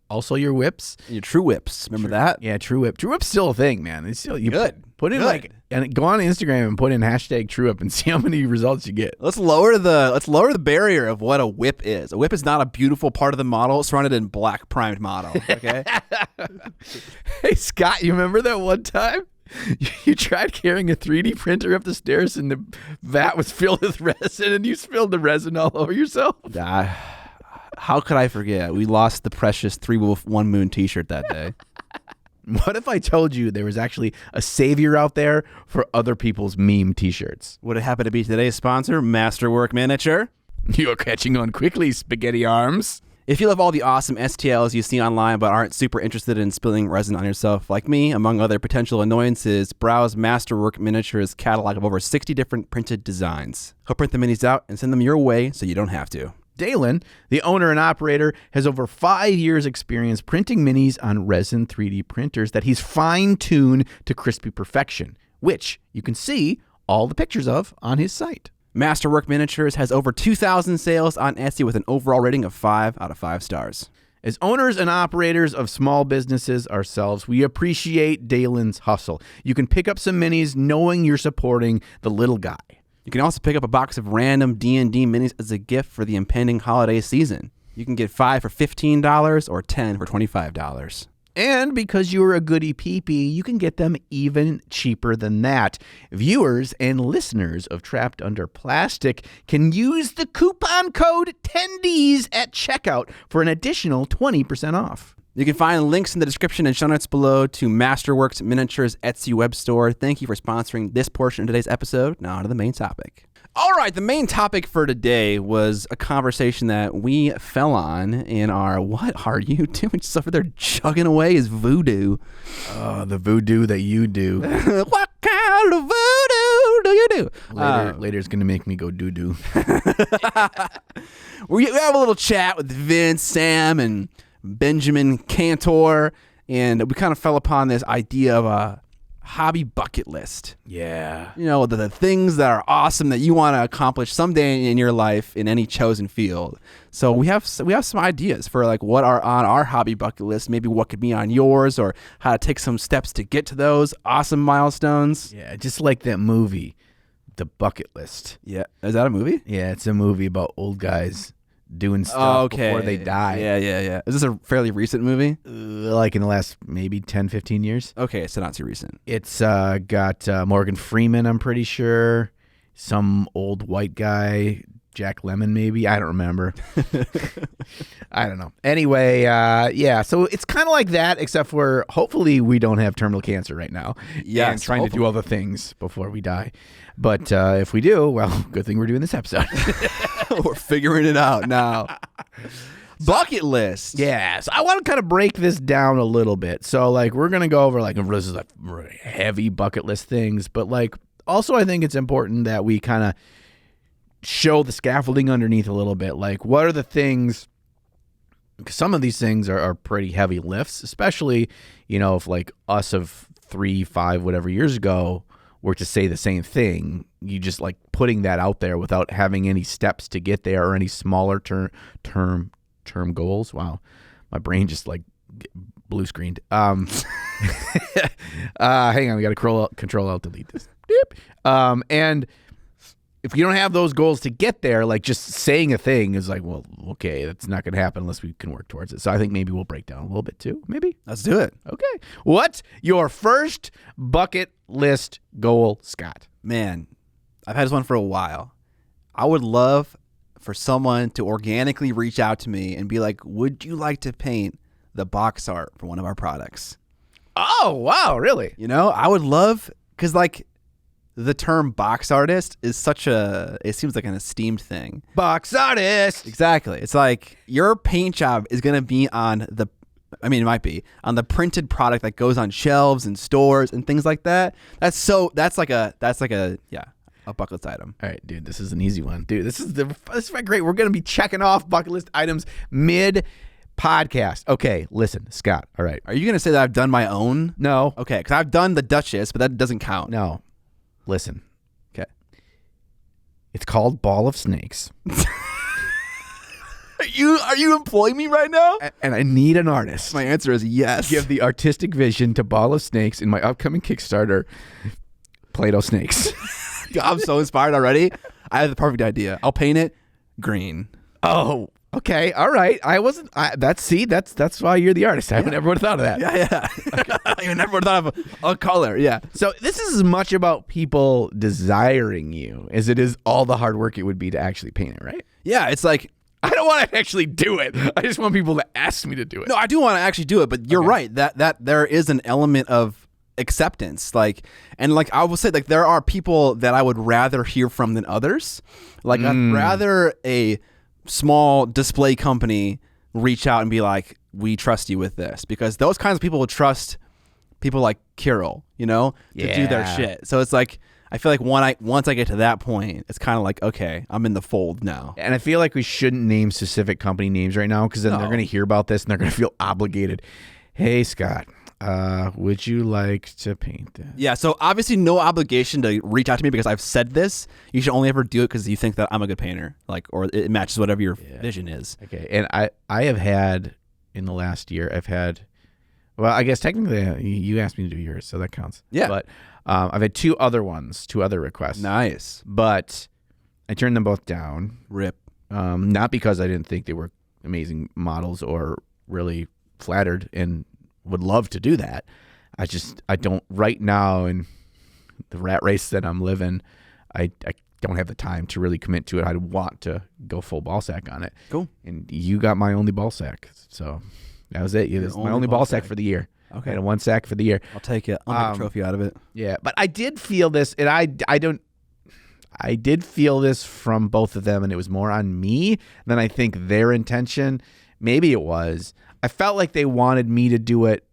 also your whips. Your True Whips. Remember that? Yeah, True Whip. True Whip's still a thing, man. It's still Good. Put in Good. and go on Instagram and put in hashtag True Whip and see how many results you get. Let's lower the barrier of what a whip is. A whip is not a beautiful part of the model surrounded in black primed model. Okay. Hey Scott, you remember that one time you tried carrying a 3D printer up the stairs and the vat was filled with resin and you spilled the resin all over yourself? How could I forget? We lost the precious 3 Wolf 1 Moon t-shirt that day. What if I told you there was actually a savior out there for other people's meme t-shirts? Would it happen to be today's sponsor, Masterwork Miniature? You're catching on quickly, spaghetti arms. If you love all the awesome STLs you see online but aren't super interested in spilling resin on yourself like me, among other potential annoyances, browse Masterwork Miniatures' catalog of over 60 different printed designs. He'll print the minis out and send them your way so you don't have to. Dalen, the owner and operator, has over 5 years' experience printing minis on resin 3D printers that he's fine-tuned to crispy perfection, which you can see all the pictures of on his site. Masterwork Miniatures has over 2,000 sales on Etsy with an overall rating of 5 out of 5 stars. As owners and operators of small businesses ourselves, we appreciate Dalen's hustle. You can pick up some minis knowing you're supporting the little guy. You can also pick up a box of random D&D minis as a gift for the impending holiday season. You can get 5 for $15 or 10 for $25. And because you're a goody peepee, you can get them even cheaper than that. Viewers and listeners of Trapped Under Plastic can use the coupon code TENDIES at checkout for an additional 20% off. You can find links in the description and show notes below to Masterworks Miniatures Etsy web store. Thank you for sponsoring this portion of today's episode. Now on to the main topic. All right, the main topic for today was a conversation that we fell on in our, what are you doing? Just over there chugging away is voodoo. Oh, the voodoo that you do. What kind of voodoo do you do? Later it's going to make me go doo-doo. We have a little chat with Vince, Sam, and Benjamin Cantor, and we kind of fell upon this idea of a hobby bucket list. Yeah. You know, the things that are awesome that you want to accomplish someday in your life in any chosen field. So we have some ideas for like what are on our hobby bucket list, maybe what could be on yours, or how to take some steps to get to those awesome milestones. Yeah, just like that movie, The Bucket List. Yeah. Is that a movie? Yeah, it's a movie about old guys doing stuff before they die. Yeah. Is this a fairly recent movie? Like in the last maybe 10, 15 years. Okay, so not too recent. It's got Morgan Freeman, I'm pretty sure. Some old white guy, Jack Lemmon maybe. I don't remember. I don't know. Anyway, yeah, so it's kind of like that, except for hopefully we don't have terminal cancer right now. Yes, and trying to do all the things before we die. But if we do, well, good thing we're doing this episode. We're figuring it out now. Bucket list. Yeah, so I want to kind of break this down a little bit. So, like, we're going to go over, like, this is like really heavy bucket list things. But, like, also I think it's important that we kind of show the scaffolding underneath a little bit. Like, what are the things, because some of these things are pretty heavy lifts, especially, you know, if, like, us of 3, 5, whatever years ago were to say the same thing, you just like putting that out there without having any steps to get there or any smaller term goals. Wow, my brain just like blue screened. Hang on, we got to control alt delete this. And if you don't have those goals to get there, like just saying a thing is like, well, okay, that's not going to happen unless we can work towards it. So I think maybe we'll break down a little bit too. Maybe. Let's do it. Okay. What's your first bucket list goal, Scott? Man, I've had this one for a while. I would love for someone to organically reach out to me and be like, would you like to paint the box art for one of our products? Oh, wow. Really? You know, I would love, because like, the term box artist is it seems like an esteemed thing. Box artist. Exactly. It's like your paint job is going to be it might be on the printed product that goes on shelves and stores and things like that. That's like a bucket list item. All right, dude, this is an easy one. Dude, this is great. We're going to be checking off bucket list items mid podcast. Okay, listen, Scott. All right. Are you going to say that I've done my own? No. Okay, because I've done the Duchess, but that doesn't count. No. Listen. Okay. It's called Ball of Snakes. Are you employing me right now? And I need an artist. My answer is yes. Give the artistic vision to Ball of Snakes in my upcoming Kickstarter, Play-Doh Snakes. I'm so inspired already. I have the perfect idea. I'll paint it green. Oh, okay. All right. That's why you're the artist. I never would have thought of that. Yeah. I never would have thought of a color. Yeah. So this is as much about people desiring you as it is all the hard work it would be to actually paint it, right? Yeah. It's like, I don't want to actually do it. I just want people to ask me to do it. No, I do want to actually do it, but you're right. That there is an element of acceptance. Like, and like I will say, like there are people that I would rather hear from than others. Like I'd rather a small display company reach out and be like, we trust you with this, because those kinds of people will trust people like Kirill, you know, to do their shit. So it's like, I feel like once I get to that point, it's kind of like, okay, I'm in the fold now. And I feel like we shouldn't name specific company names right now because then No. they're going to hear about this and they're going to feel obligated. Hey, Scott, would you like to paint this? Yeah, so obviously no obligation to reach out to me because I've said this. You should only ever do it because you think that I'm a good painter, like, or it matches whatever your vision is. Okay, and I have had, in the last year, well, I guess technically you asked me to do yours, so that counts. Yeah. But I've had two other requests. Nice. But I turned them both down. Rip. Not because I didn't think they were amazing models or really flattered and would love to do that. I don't right now in the rat race that I'm living, I don't have the time to really commit to it. I want to go full ball sack on it. Cool. And you got my only ball sack. So that was it. This is my only ball sack for the year. Okay. I had one sack for the year. I'll take it. I'll make a trophy out of it. Yeah, but I did feel this, and I did feel this from both of them, and it was more on me than I think their intention. Maybe it was. I felt like they wanted me to do it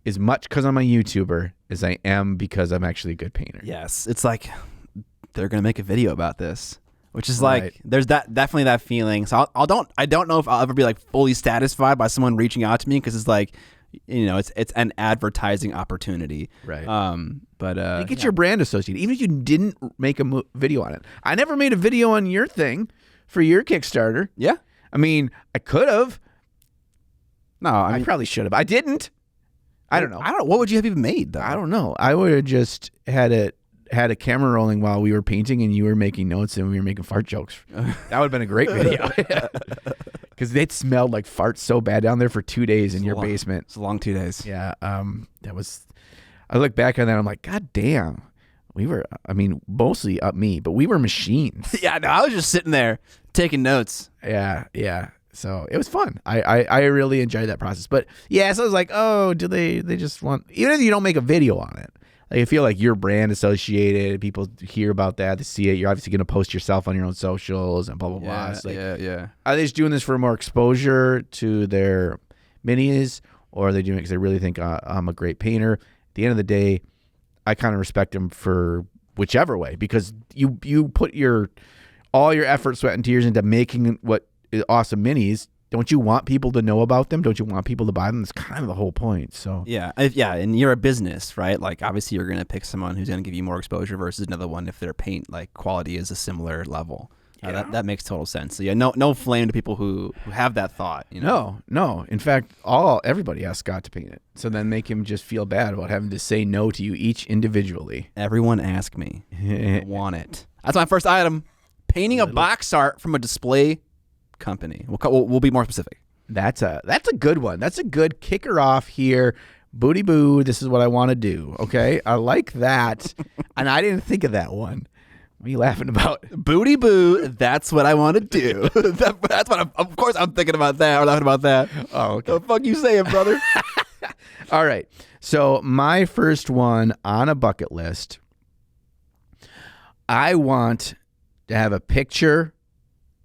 as much because I'm a YouTuber as I am because I'm actually a good painter. Yes, it's like they're gonna make a video about this, which is Right. like there's definitely that feeling. So I don't know if I'll ever be like fully satisfied by someone reaching out to me because it's like, you know, it's an advertising opportunity. Right. But You get your brand associated, even if you didn't make a video on it. I never made a video on your thing for your Kickstarter. yeah. I mean, I could have. No, I probably should have. I didn't. I don't know. I don't know. What would you have even made though? I don't know. I would have just had a camera rolling while we were painting and you were making notes and we were making fart jokes. That would have been a great video. Because it smelled like farts so bad down there for 2 days in your basement. It's a long 2 days. Yeah. That was. I look back on that. I'm like, God damn. We were. I mean, mostly up me, but we were machines. Yeah. No, I was just sitting there taking notes. Yeah. Yeah. So it was fun. I really enjoyed that process. But yeah, so I was like, oh, do they just want, even if you don't make a video on it, like I feel like your brand associated, people hear about that, they see it, you're obviously going to post yourself on your own socials and blah, blah, blah. It's like, yeah. are they just doing this for more exposure to their minis, or are they doing it because they really think I'm a great painter? At the end of the day, I kind of respect them for whichever way, because you put all your effort, sweat, and tears into making what awesome minis. Don't you want people to know about them? Don't you want people to buy them? That's kind of the whole point. So Yeah, and you're a business, right? Like obviously you're gonna pick someone who's gonna give you more exposure versus another one if their paint like quality is a similar level. That makes total sense. So yeah, no flame to people who have that thought. You know? No. In fact, everybody asked Scott to paint it. So then make him just feel bad about having to say no to you each individually. Everyone ask me. I want it. That's my first item. Painting a box art from a display company. We'll be more specific. That's a good one. That's a good kicker off here. Booty boo, this is what I want to do. Okay, I like that, and I didn't think of that one. What are you laughing about? Booty boo, that's what I want to do. That's what of course I'm thinking about that or laughing about that. Oh, okay. The fuck you saying, brother? All right. So my first one on a bucket list, I want to have a picture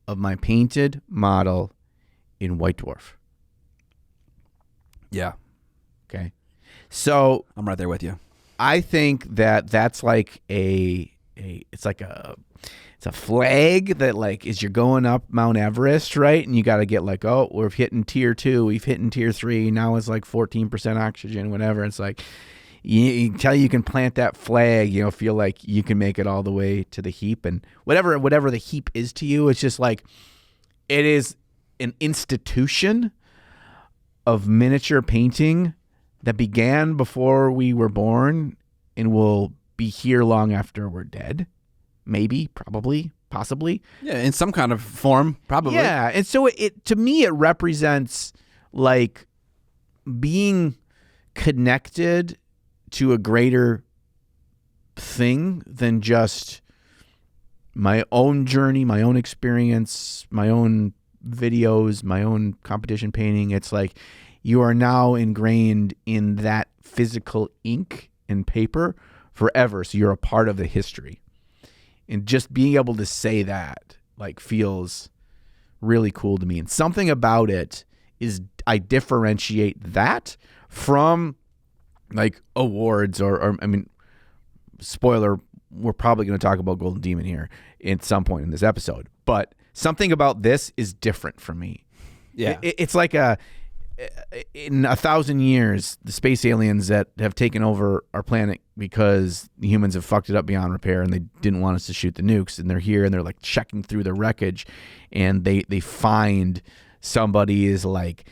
of my painted model in White Dwarf. Yeah, Okay. So I'm right there with you. I think that's like it's a flag that like is you're going up Mount Everest, right? And you got to get like, oh, we're hitting tier 2, we've hit in tier 3, now it's like 14% oxygen, whatever. It's like you can plant that flag, feel like you can make it all the way to the heap, and whatever the heap is to you, it's just like it is an institution of miniature painting that began before we were born and will be here long after we're dead. Maybe, probably, possibly. Yeah, in some kind of form, probably. Yeah, and so it to me it represents like being connected to a greater thing than just my own journey, my own experience, my own videos, my own competition painting. It's like you are now ingrained in that physical ink and paper forever. So you're a part of the history. And just being able to say that like feels really cool to me. And something about it is I differentiate that from like awards or I mean, spoiler, we're probably going to talk about Golden Demon here at some point in this episode. But something about this is different for me. Yeah. It's like in 1,000 years, the space aliens that have taken over our planet because the humans have fucked it up beyond repair and they didn't want us to shoot the nukes, and they're here and they're like checking through the wreckage, and they find somebody's like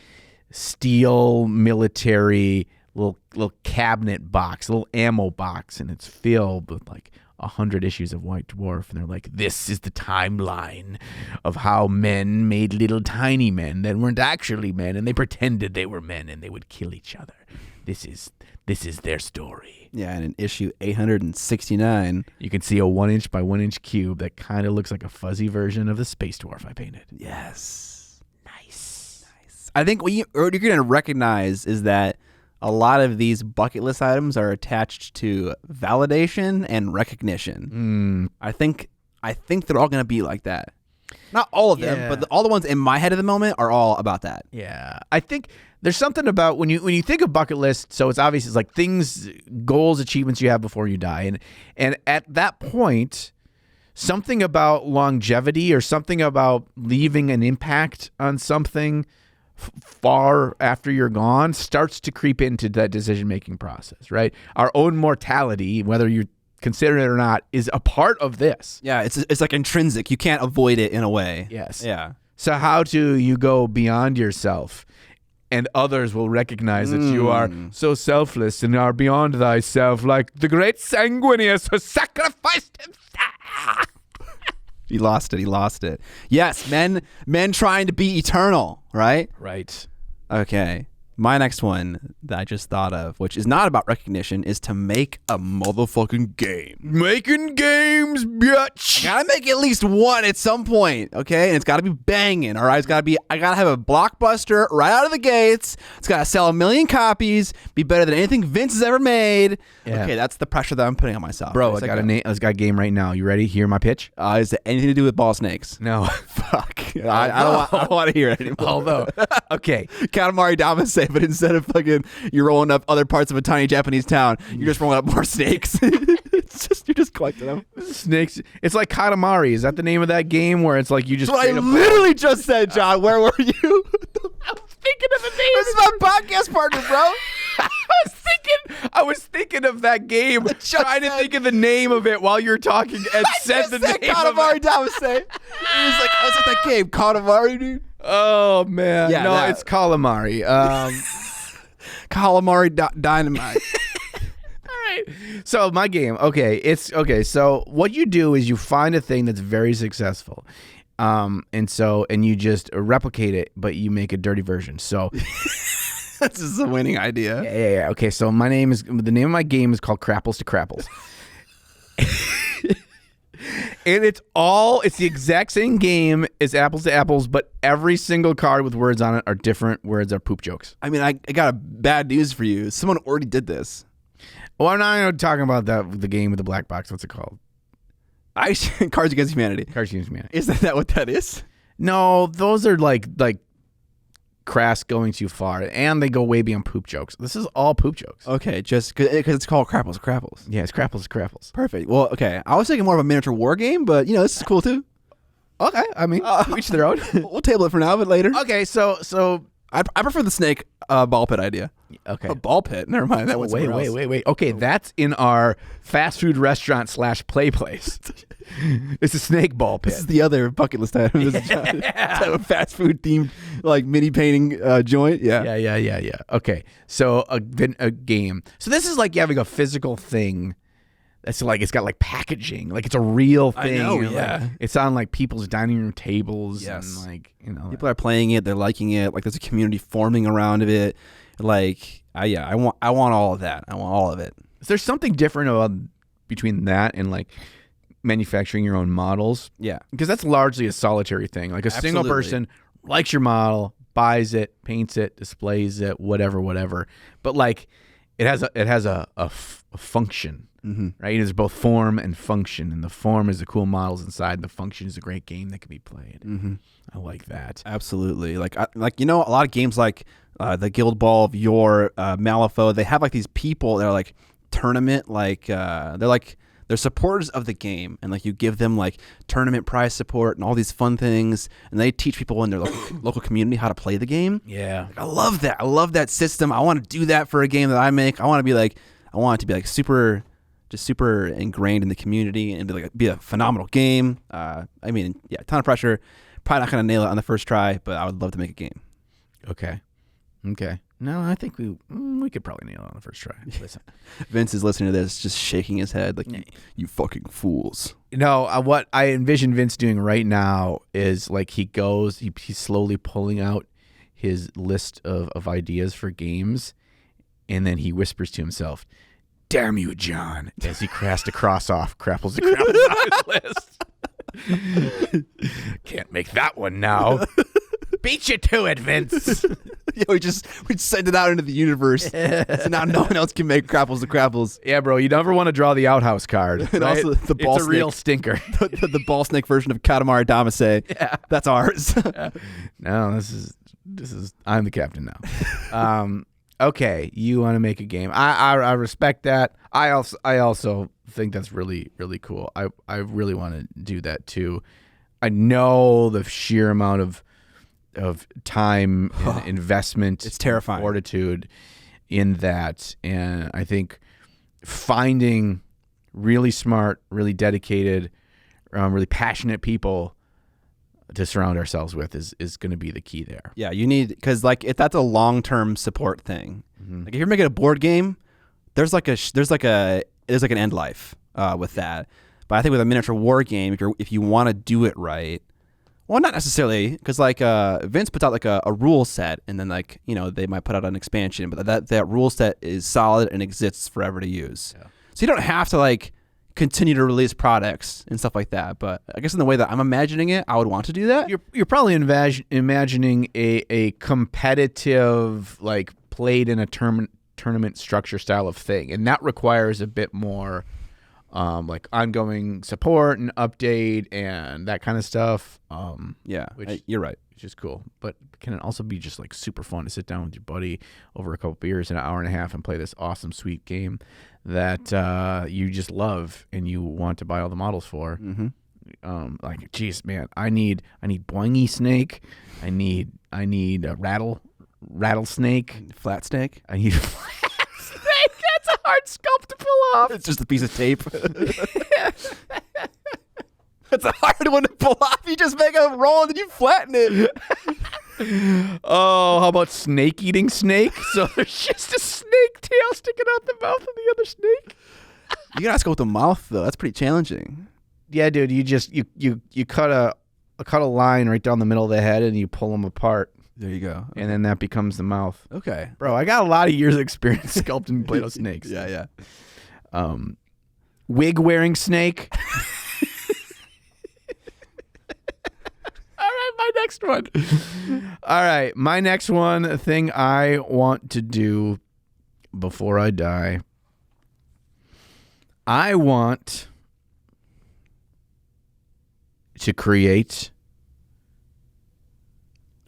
steel military little cabinet box, little ammo box, and it's filled with like 100 issues of White Dwarf, and they're like, this is the timeline of how men made little tiny men that weren't actually men, and they pretended they were men, and they would kill each other. This is their story. Yeah, and in issue 869, you can see a 1-inch by 1-inch cube that kind of looks like a fuzzy version of the space dwarf I painted. yes, nice. I think what you're going to recognize is that a lot of these bucket list items are attached to validation and recognition. I think they're all going to be like that. Not all of them, but all the ones in my head at the moment are all about that. Yeah, I think there's something about when you think of bucket list. So it's obvious, it's like things, goals, achievements you have before you die, and at that point, something about longevity or something about leaving an impact on something far after you're gone starts to creep into that decision-making process, right? Our own mortality, whether you consider it or not, is a part of this. Yeah, it's like intrinsic. You can't avoid it in a way. Yes. Yeah. So how do you go beyond yourself, and others will recognize that you are so selfless and are beyond thyself, like the great Sanguinius who sacrificed himself? He lost it. Yes, men trying to be eternal, right? Right. Okay. My next one that I just thought of, which is not about recognition, is to make a motherfucking game. Making games, bitch. I gotta make at least one at some point, okay? And it's gotta be banging, all right? I gotta have a blockbuster right out of the gates. It's gotta sell 1 million copies, be better than anything Vince has ever made. Yeah. Okay, that's the pressure that I'm putting on myself. Bro, I got a game right now. You ready? Hear my pitch? Is it anything to do with ball snakes? No. Fuck. I don't want to hear it anymore. Although, okay. Katamari Damacy, but instead of fucking you're rolling up other parts of a tiny Japanese town, you're just rolling up more snakes. You're just collecting them. Snakes. It's like Katamari. Is that the name of that game where it's like you just? That's what I literally just said, John. Where were you? I was thinking of the name. This is my podcast partner, bro. I was thinking of that game, trying to think of the name of it while you're talking, and said the name Katamari of it. Damacy. He was like, "What's that game? Katamari, dude." Oh man, Yeah, no, that. it's calamari. Calamari Dynamite. So my game, so what you do is you find a thing that's very successful, and you just replicate it, but you make a dirty version. So This is a winning idea. yeah. Okay, so the name of my game is called Crapples to Crapples. And it's the exact same game as Apples to Apples, but every single card with words on it are different words, are poop jokes. I mean, I got a bad news for you. Someone already did this. Well, I'm not talking about the game with the black box. What's it called? Cards Against Humanity. Cards Against Humanity. Is that what that is? No, those are like crass going too far, and they go way beyond poop jokes. This is all poop jokes. Okay, just because it's called Crapples to Crapples. Yeah, it's Crapples to Crapples. Perfect. Well, okay. I was thinking more of a miniature war game, but this is cool too. Okay, I mean, each their own. We'll table it for now, but later. Okay, so I prefer the snake ball pit idea. okay. A ball pit. Never mind. That one's Wait. Okay, that's in our fast food restaurant / play place. It's a snake ball pit. This is the other bucket list item. This is a fast food themed like mini painting joint. Yeah. Yeah. Okay, so a game. So this is like having a physical thing. That's like it's got like packaging, like it's a real thing. I know, and, yeah. like, it's on like people's dining room tables. Yes. And like People are playing it. They're liking it. Like there's a community forming around of it. Like I want all of that. I want all of it. Is there something different about between that and like manufacturing your own models? Yeah. Because that's largely a solitary thing. Like a single Absolutely. person likes your model, buys it, paints it, displays it, whatever. But like it has a function. Mm-hmm. Right? There's both form and function, and the form is the cool models inside, and the function is a great game that can be played. Mm-hmm. I like that. Absolutely. Like a lot of games like the Guild Ball of Yore, Malifaux, they have like these people that are like tournament, like they're they're supporters of the game, and like you give them like tournament prize support and all these fun things, and they teach people in their local community how to play the game. Yeah. Like, I love that. I love that system. I want to do that for a game that I make. I want it to be like super ingrained in the community and be a phenomenal game. I mean, yeah, a ton of pressure. Probably not gonna nail it on the first try, but I would love to make a game. Okay. No, I think we could probably nail it on the first try. Listen. Vince is listening to this, just shaking his head like, you fucking fools. No, what I envision Vince doing right now is like he's slowly pulling out his list of ideas for games, and then he whispers to himself, "Damn you, John," as he has to cross off Crapples the Crapples on his list. Can't make that one now. Beat you to it, Vince. Yeah, we send it out into the universe, so now no one else can make Crapples the Crapples. Yeah, bro, you never want to draw the outhouse card. And right? also the ball it's a snake, real stinker. the ball snake version of Katamari Damacy. Yeah, that's ours. No, this is. I'm the captain now. Okay, you want to make a game. I respect that. I also think that's really, really cool. I really want to do that too. I know the sheer amount of time and investment, it's terrifying, fortitude in that, and I think finding really smart, really dedicated, really passionate people to surround ourselves with is going to be the key there. Yeah, you need, because like if that's a long-term support thing, like if you're making a board game, there's like an end life with that. But I think with a miniature war game, if you want to do it right, well, not necessarily, because like Vince puts out like a rule set, and then like they might put out an expansion, but that rule set is solid and exists forever to use. Yeah. So you don't have to like continue to release products and stuff like that. But I guess in the way that I'm imagining it, I would want to do that. You're probably imagining a competitive, like played in a tournament structure style of thing, and that requires a bit more like ongoing support and update and that kind of stuff. You're right. Which is cool, but can it also be just like super fun to sit down with your buddy over a couple beers in an hour and a half and play this awesome, sweet game that you just love and you want to buy all the models for? Mm-hmm. Like, geez, man, I need Boingy Snake. I need a rattlesnake, flat snake. I need. That's a hard sculpt to pull off. It's just a piece of tape. It's a hard one to pull off. You just make a roll and then you flatten it. Oh, how about snake eating snake? So there's just a snake tail sticking out the mouth of the other snake. You gotta go with the mouth though. That's pretty challenging. Yeah, dude. You cut a line right down the middle of the head and you pull them apart. There you go. And then that becomes the mouth. Okay. Bro, I got a lot of years of experience sculpting Play-Doh snakes. Yeah. Wig wearing snake. All right, my next one. All right, my next one, a thing I want to do before I die. I want to create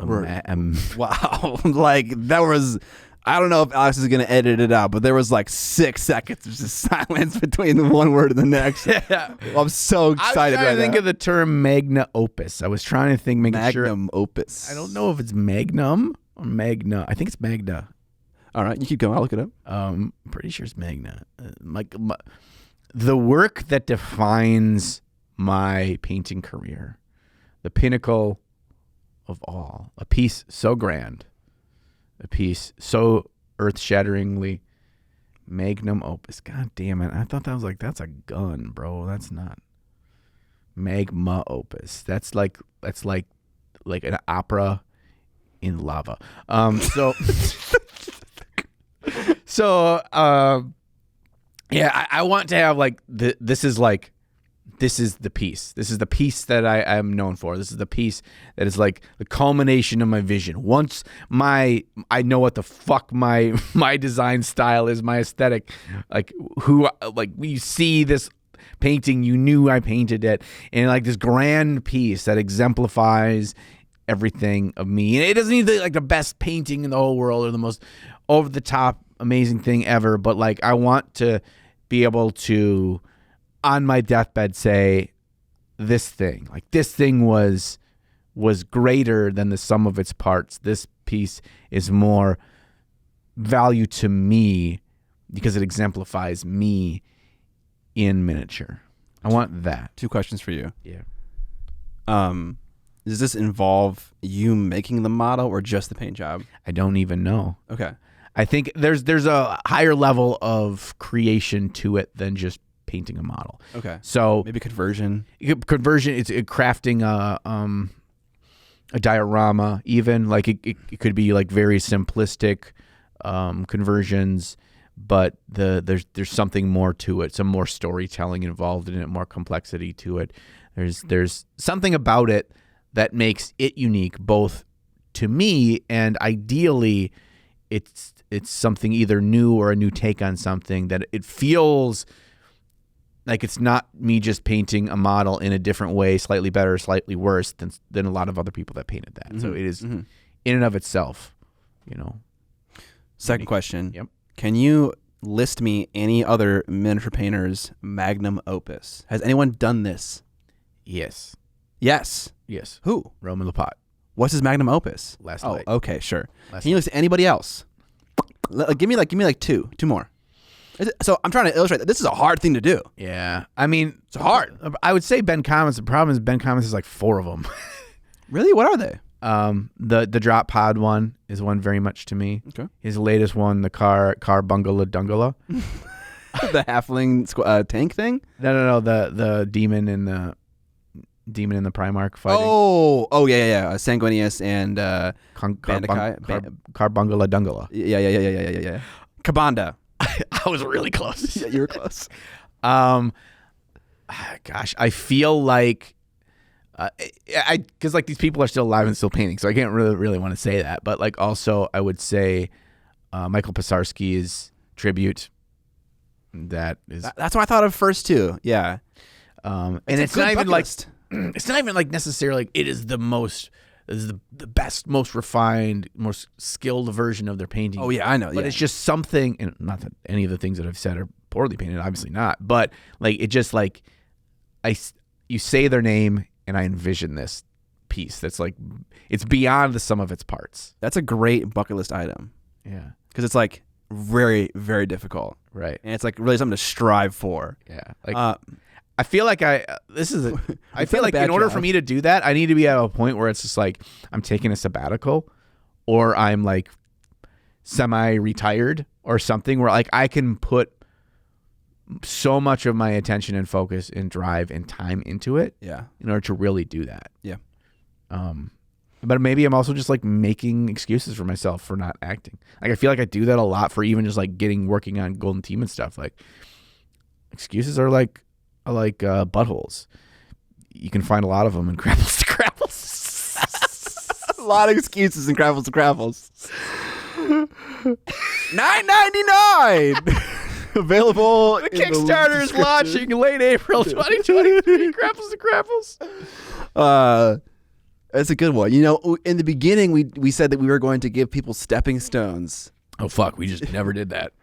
wow. Like that was, I don't know if Alex is going to edit it out, but there was like 6 seconds of just silence between the one word and the next. Yeah. I'm so excited I was trying to think of the term magna opus. I was trying to think, magnum opus. I don't know if it's magnum or magna. I think it's magna. All right, you keep going. I'll look it up. I'm pretty sure it's magna. The work that defines my painting career, the pinnacle of all, a piece so grand, a piece so earth-shatteringly magnum opus. God damn it! I thought that was like, that's a gun, bro. That's not magma opus. That's like an opera in lava. Yeah, I want to have like this is the piece. This is the piece that I am known for. This is the piece that is like the culmination of my vision. Once I know what the fuck my design style is, my aesthetic, like you see this painting, you knew I painted it, and like this grand piece that exemplifies everything of me. And it doesn't need to be like the best painting in the whole world or the most over the top amazing thing ever, but like I want to be able to on my deathbed say this thing was greater than the sum of its parts. This piece is more value to me because it exemplifies me in miniature. I want that. 2 questions for you. Yeah. Does this involve you making the model or just the paint job? I don't even know. Okay. I think there's a higher level of creation to it than just painting a model. Okay. So maybe conversion. Conversion. It's crafting a diorama. Even like it could be like very simplistic conversions, but there's something more to it. Some more storytelling involved in it. More complexity to it. There's something about it that makes it unique, both to me and ideally, it's something either new or a new take on something that it feels like it's not me just painting a model in a different way, slightly better, slightly worse than a lot of other people that painted that. Mm-hmm. So it is in and of itself, Second question. Yep. Can you list me any other miniature painter's magnum opus? Has anyone done this? Yes. Yes. Yes. Who? Roman Lapat. What's his magnum opus? Last Light. Oh, okay, sure. Can you list anybody else? Give me like two more. So I'm trying to illustrate that this is a hard thing to do. Yeah, I mean it's hard. I would say Ben Commons. The problem is Ben Commons is like 4 of them. Really? What are they? The drop pod one is one very much to me. Okay. His latest one, the car bungala dungala. The halfling tank thing? No. The demon in the Primarch fighting. Oh yeah. Sanguinius and Carbungala Dungala. Yeah. Kabanda. I was really close. Yeah, you were close. Gosh, I feel like because like these people are still alive and still painting, so I can't really want to say that. But like also, I would say Michael Pisarski's tribute. That's what I thought of first too. Yeah. And it's not even like it's not even like necessarily like it is the most. This is the best, most refined, most skilled version of their painting. Oh, yeah, I know. But it's just something, and not that any of the things that I've said are poorly painted, obviously not, but like it just like, you say their name and I envision this piece that's like, it's beyond the sum of its parts. That's a great bucket list item. Yeah. Because it's like very, very difficult. Right. And it's like really something to strive for. Yeah. Like, I feel like I feel like in order job. For me to do that, I need to be at a point where it's just like I'm taking a sabbatical or I'm like semi-retired or something where like I can put so much of my attention and focus and drive and time into it in order to really do that. Yeah. But maybe I'm also just like making excuses for myself for not acting. Like I feel like I do that a lot for even just like working on Golden Team and stuff. Like excuses are like buttholes. You can find a lot of them in Crapples to Crapples. A lot of excuses in Crapples to Crapples. $9.99. Available. The Kickstarter is launching late April 2023. Crapples to Crapples. That's a good one. In the beginning, we said that we were going to give people stepping stones. Oh fuck, we just never did that.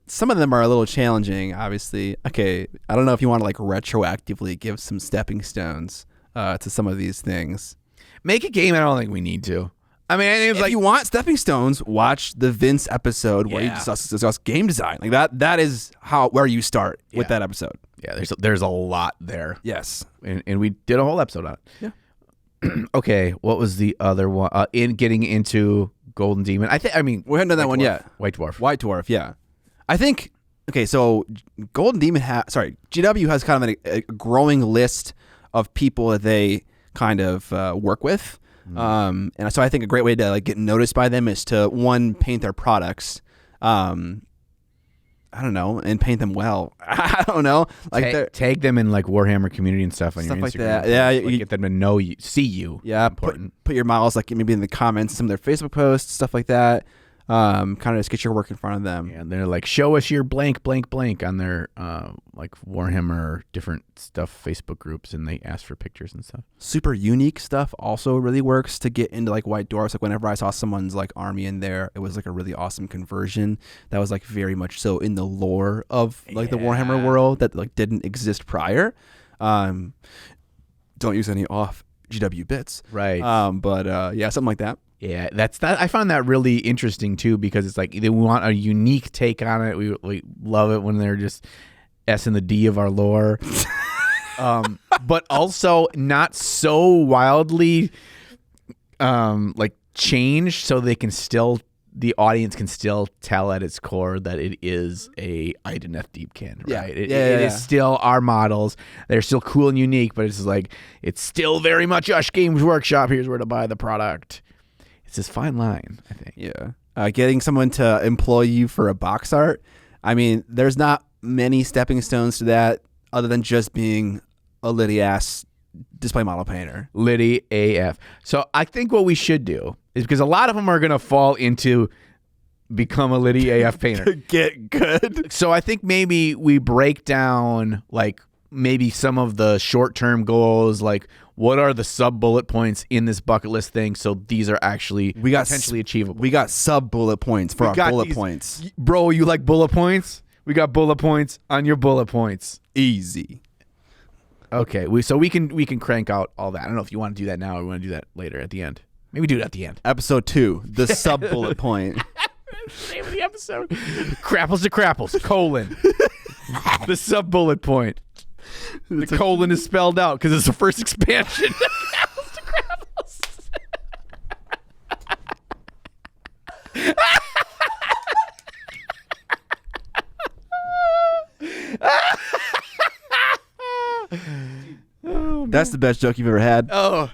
Some of them are a little challenging, obviously. Okay, I don't know if you want to like retroactively give some stepping stones to some of these things. Make a game. I don't think we need to. I mean, I think it's if you want stepping stones, watch the Vince episode where you discuss game design. Like that is where you start with that episode. Yeah, there's a lot there. Yes, and we did a whole episode on it. Yeah. Okay, what was the other one? In getting into Golden Demon, I mean we haven't done that one yet. White Dwarf. White Dwarf, yeah. I think so Golden Demon GW has kind of a growing list of people that they kind of work with. And so I think a great way to like get noticed by them is to paint their products. I don't know, and paint them well. I don't know, like tag them in like Warhammer community and stuff on your Instagram. Like that. Yeah, you get them to know you, see you. Yeah, important. Put your models like maybe in the comments, some of their Facebook posts, stuff like that. kind of just get your work in front of them. And they're like, show us your blank, blank, blank on their like Warhammer different stuff Facebook groups, and they ask for pictures and stuff. Super unique stuff also really works to get into like White Dwarfs. Like whenever I saw someone's like army in there, it was like a really awesome conversion that was like very much so in the lore of like the Warhammer world that like didn't exist prior. Don't use any off GW bits, right? But yeah, something like that. Yeah, that's that. I found that really interesting too, because it's like they want a unique take on it. We love it when they're just S and the D of our lore, but also not so wildly like changed, so they can still, the audience can still tell at its core that it is a Ideneth Deepkin, right? It is still our models. They're still cool and unique, but it's like it's still very much Ush Games Workshop. Here's where to buy the product. It's this fine line, I think. Yeah. Getting someone to employ you for a box art, I mean, there's not many stepping stones to that other than just being a litty-ass display model painter. Litty AF. So I think what we should do is, because a lot of them are going to fall into become a Litty AF painter. Get good. So I think maybe we break down like maybe some of the short-term goals, like what are the sub-bullet points in this bucket list thing, so these are actually potentially achievable. We got sub-bullet points for our bullet points. Bro, you like bullet points? We got bullet points on your bullet points. Easy. Okay, so we can crank out all that. I don't know if you want to do that now or we want to do that later at the end. Maybe do it at the end. Episode 2, the sub-bullet point. Name of the episode. Crapples to Crapples, : the sub-bullet point. The colon is spelled out because it's the first expansion. Crapples to Crapples. That's the best joke you've ever had. Oh.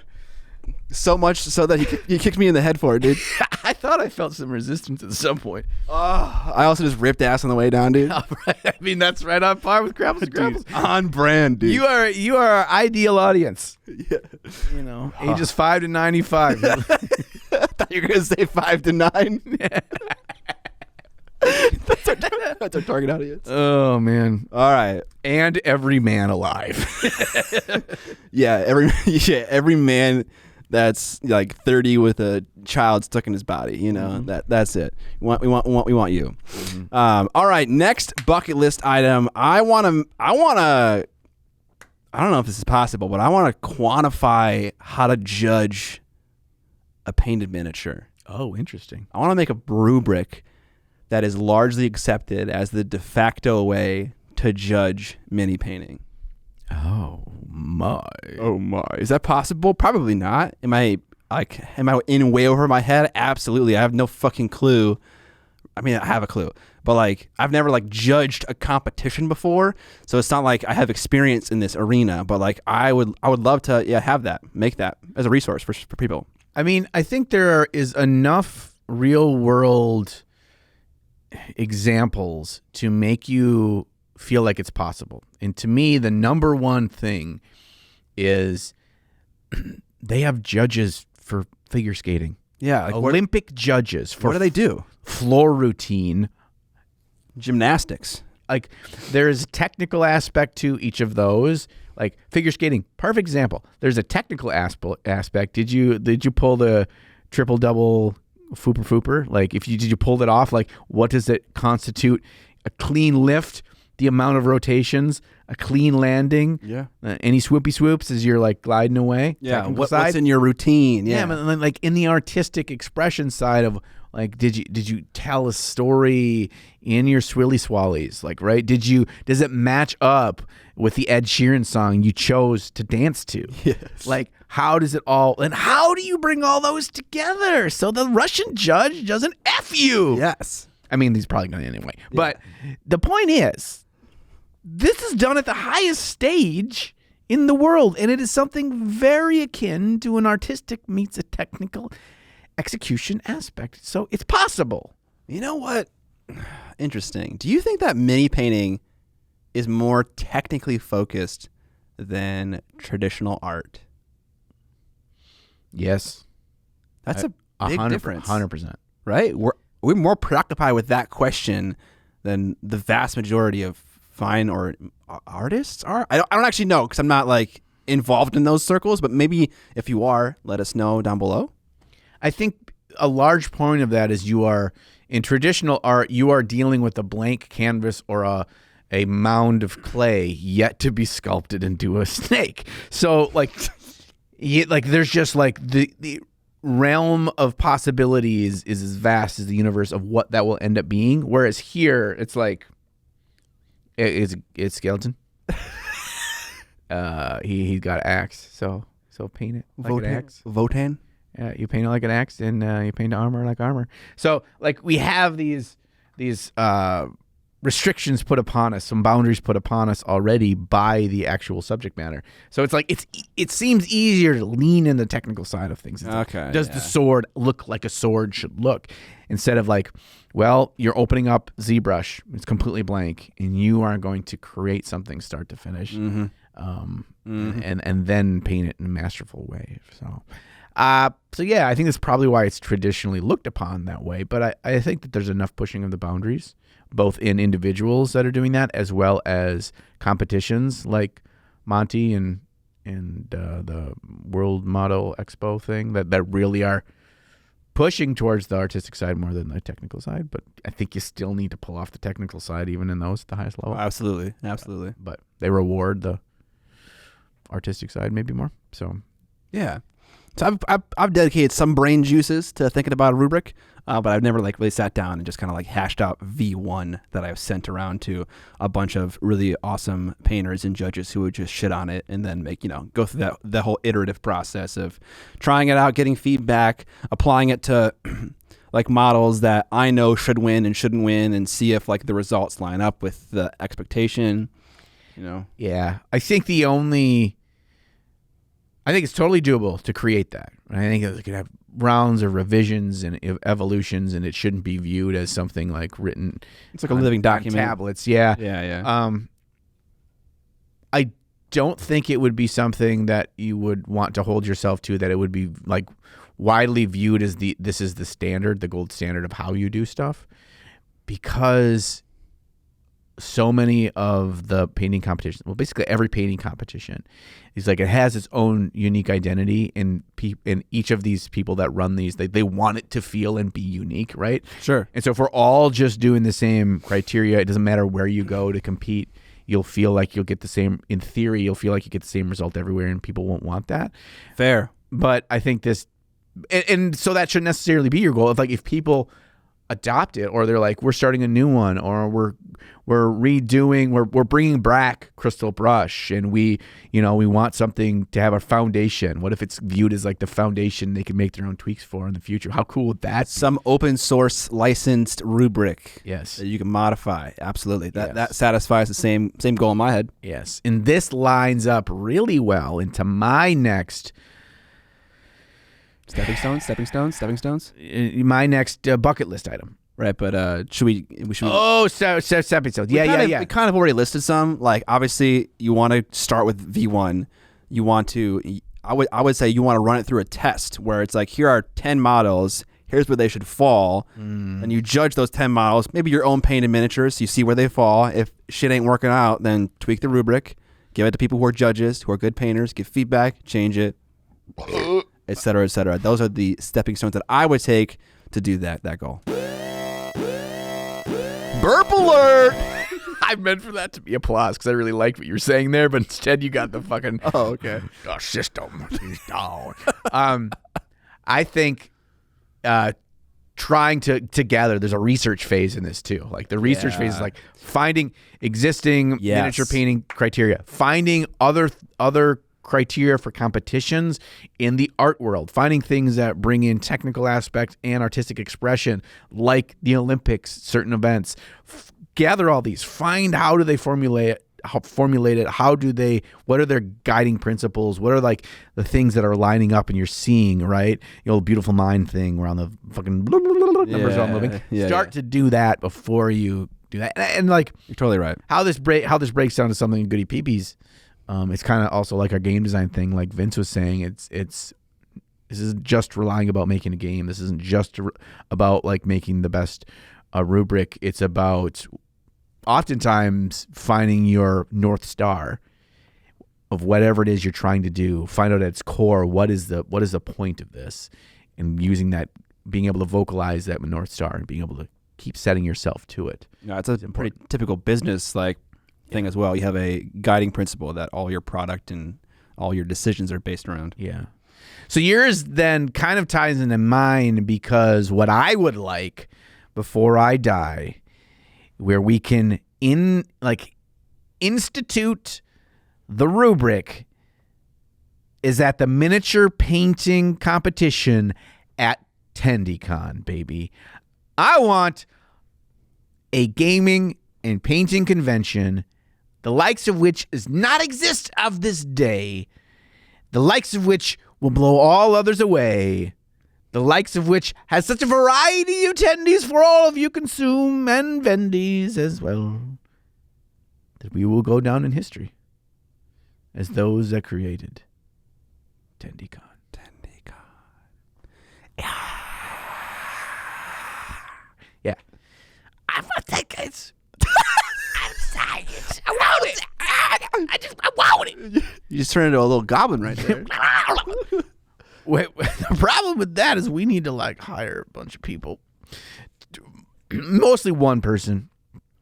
So much so that he kicked me in the head for it, dude. I thought I felt some resistance at some point. I also just ripped ass on the way down, dude. Right. I mean, that's right on par with Crapples to Crapples. On brand, dude. You are our ideal audience. Yeah. You know, ages 5 to 95. I thought you were going to say 5 to 9. That's our target audience. Oh, man. All right. And every man alive. Every man that's like 30 with a child stuck in his body, you know. That's it. We want you. Mm-hmm. All right, next bucket list item. I want to I don't know if this is possible, but I want to quantify how to judge a painted miniature. Oh, interesting. I want to make a rubric that is largely accepted as the de facto way to judge mini painting. Oh my. Is that possible? Probably not. Am I in way over my head? Absolutely. I have no fucking clue. I mean, I have a clue, but like I've never like judged a competition before, so it's not like I have experience in this arena. But like I would love to have that, make that as a resource for people. I mean, I think there is enough real world examples to make you feel like it's possible. And to me, the number one thing is they have judges for figure skating. Yeah, like Olympic judges for what do they do? Floor routine, gymnastics. Like there's a technical aspect to each of those. Like figure skating, perfect example. There's a technical aspect. Did you pull the triple double fooper? Like did you pull it off? Like what does it constitute? A clean lift, the amount of rotations, a clean landing. Yeah. Any swoopy swoops as you're like gliding away. Yeah. What's in your routine? Yeah. But like in the artistic expression side of like, did you tell a story in your Swilly Swallies? Like, right? Does it match up with the Ed Sheeran song you chose to dance to? Yes. Like, how does it all, and how do you bring all those together so the Russian judge doesn't F you? Yes. I mean, he's probably going to anyway. Yeah. But the point is, this is done at the highest stage in the world, and it is something very akin to an artistic meets a technical execution aspect. So it's possible. You know what? Interesting. Do you think that mini painting is more technically focused than traditional art? Yes. That's a big difference. 100%. Right? we're more preoccupied with that question than the vast majority of fine or artists are. I don't actually know because I'm not like involved in those circles, but maybe if you are, let us know down below. I think a large point of that is in traditional art, you are dealing with a blank canvas or a mound of clay yet to be sculpted into a snake. So like, there's just like the realm of possibilities is as vast as the universe of what that will end up being. Whereas here, it's like, it's skeleton. He got an axe, so paint it like an axe. Votann. You paint it like an axe, and you paint armor like armor. So, like, we have these restrictions put upon us, some boundaries put upon us already by the actual subject matter. So it's like it seems easier to lean in the technical side of things. It's okay. Like, does the sword look like a sword should look? Instead of like, well, you're opening up ZBrush, it's completely blank, and you are going to create something start to finish, and then paint it in a masterful way. So yeah, I think that's probably why it's traditionally looked upon that way. But I think that there's enough pushing of the boundaries, both in individuals that are doing that, as well as competitions like Monty and the World Model Expo thing that really are pushing towards the artistic side more than the technical side. But I think you still need to pull off the technical side, even in those at the highest level. Absolutely. But they reward the artistic side maybe more. So yeah. So I've dedicated some brain juices to thinking about a rubric, but I've never like really sat down and just kind of like hashed out V1 that I've sent around to a bunch of really awesome painters and judges who would just shit on it and then go through that whole iterative process of trying it out, getting feedback, applying it to like models that I know should win and shouldn't win, and see if like the results line up with the expectation. Yeah, I think it's totally doable to create that. I think it could have rounds of revisions and evolutions, and it shouldn't be viewed as something like written. It's like a living document. On tablets, yeah. Yeah. I don't think it would be something that you would want to hold yourself to, that it would be like widely viewed as this is the standard, the gold standard of how you do stuff, because so many of the painting competitions, well, basically every painting competition is like, it has its own unique identity, and each of these people that run these, they want it to feel and be unique, right? Sure. And so if we're all just doing the same criteria, it doesn't matter where you go to compete, you'll feel like you'll get the same, in theory, you'll feel like you get the same result everywhere, and people won't want that. Fair. But I think this, and so that shouldn't necessarily be your goal. If people adopt it, or they're like, we're starting a new one, or we're redoing, we're bringing back Crystal Brush, and we want something to have a foundation. What if it's viewed as like the foundation they can make their own tweaks for in the future? How cool would that be? Some open source licensed rubric, yes, that you can modify. Absolutely. That satisfies the same goal in my head. Yes. And this lines up really well into my next stepping stones. My next bucket list item. Right, but should we? Oh, stepping stones. Yeah. We kind of already listed some. Like, obviously, you want to start with V1. You want to. I would say you want to run it through a test where it's like, here are 10 models. Here's where they should fall, and you judge those 10 models. Maybe your own painted miniatures. So you see where they fall. If shit ain't working out, then tweak the rubric. Give it to people who are judges, who are good painters. Give feedback. Change it. Et cetera, et cetera. Those are the stepping stones that I would take to do that goal. Burp alert! I meant for that to be applause because I really liked what you were saying there, but instead you got the fucking okay. The system is down. I think trying to gather, there's a research phase in this too. Like the research phase is like finding existing miniature painting criteria, finding other criteria for competitions in the art world, finding things that bring in technical aspects and artistic expression, like the Olympics, certain events. Gather all these, find how do they formulate it, what are their guiding principles, what are like the things that are lining up and you're seeing, right? The old Beautiful Mind thing where on the fucking numbers are moving. Start to do that before you do that. And like, you're totally right. How this breaks down to something in Goody Peepees. It's kind of also like our game design thing, like Vince was saying. It's This isn't just relying about making a game. This isn't just about like making the best rubric. It's about oftentimes finding your North Star of whatever it is you're trying to do. Find out at its core what is the point of this, and using that, being able to vocalize that North Star and being able to keep setting yourself to it. Yeah, it's a pretty typical business like thing as well. You have a guiding principle that all your product and all your decisions are based around. Yeah. So yours then kind of ties into mine, because what I would like before I die, where we can institute the rubric, is at the miniature painting competition at TendyCon, baby. I want a gaming and painting convention, the likes of which does not exist of this day, the likes of which will blow all others away, the likes of which has such a variety of attendees for all of you consume and vendies as well, that we will go down in history as those that created TendyCon. Yeah. I want that, guys. I'm excited. I want it. I want it. You just turned into a little goblin right there. Wait, the problem with that is we need to like hire a bunch of people. Mostly one person.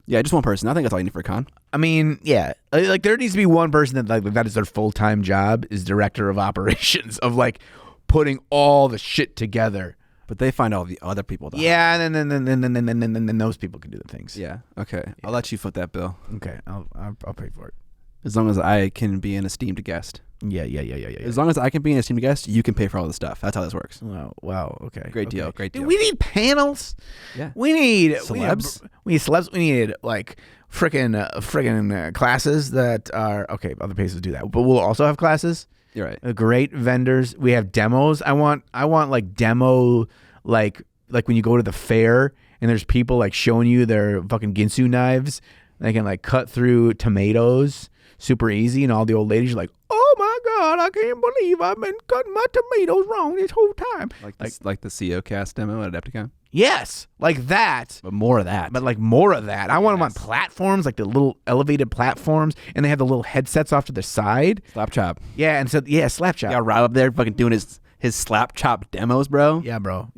Yeah, just one person. I think that's all you need for a con. I mean, yeah, like there needs to be one person that is their full-time job, is director of operations, of like putting all the shit together. But they find all the other people. Yeah, and then those people can do the things. Yeah. Okay. Yeah. I'll let you foot that bill. Okay. I'll pay for it. As long as I can be an esteemed guest. Yeah. As long as I can be an esteemed guest, you can pay for all the stuff. That's how this works. Wow. Okay. Great deal. Dude, we need panels. Yeah. We need celebs. We need celebs. We need like freaking classes that are okay. Other places do that, but we'll also have classes. You're right. Great vendors. We have demos. I want like demo like when you go to the fair and there's people like showing you their fucking Ginsu knives. They can like cut through tomatoes super easy, and all the old ladies are like, "Oh my God, I can't believe I've been cutting my tomatoes wrong this whole time." Like the CO cast demo at Adepticon. Yes, like that. But more of that. I want them on platforms, like the little elevated platforms, and they have the little headsets off to the side. Slap chop. Yeah, and so slap chop. Yeah, Rob up there fucking doing his slap chop demos, bro. Yeah, bro.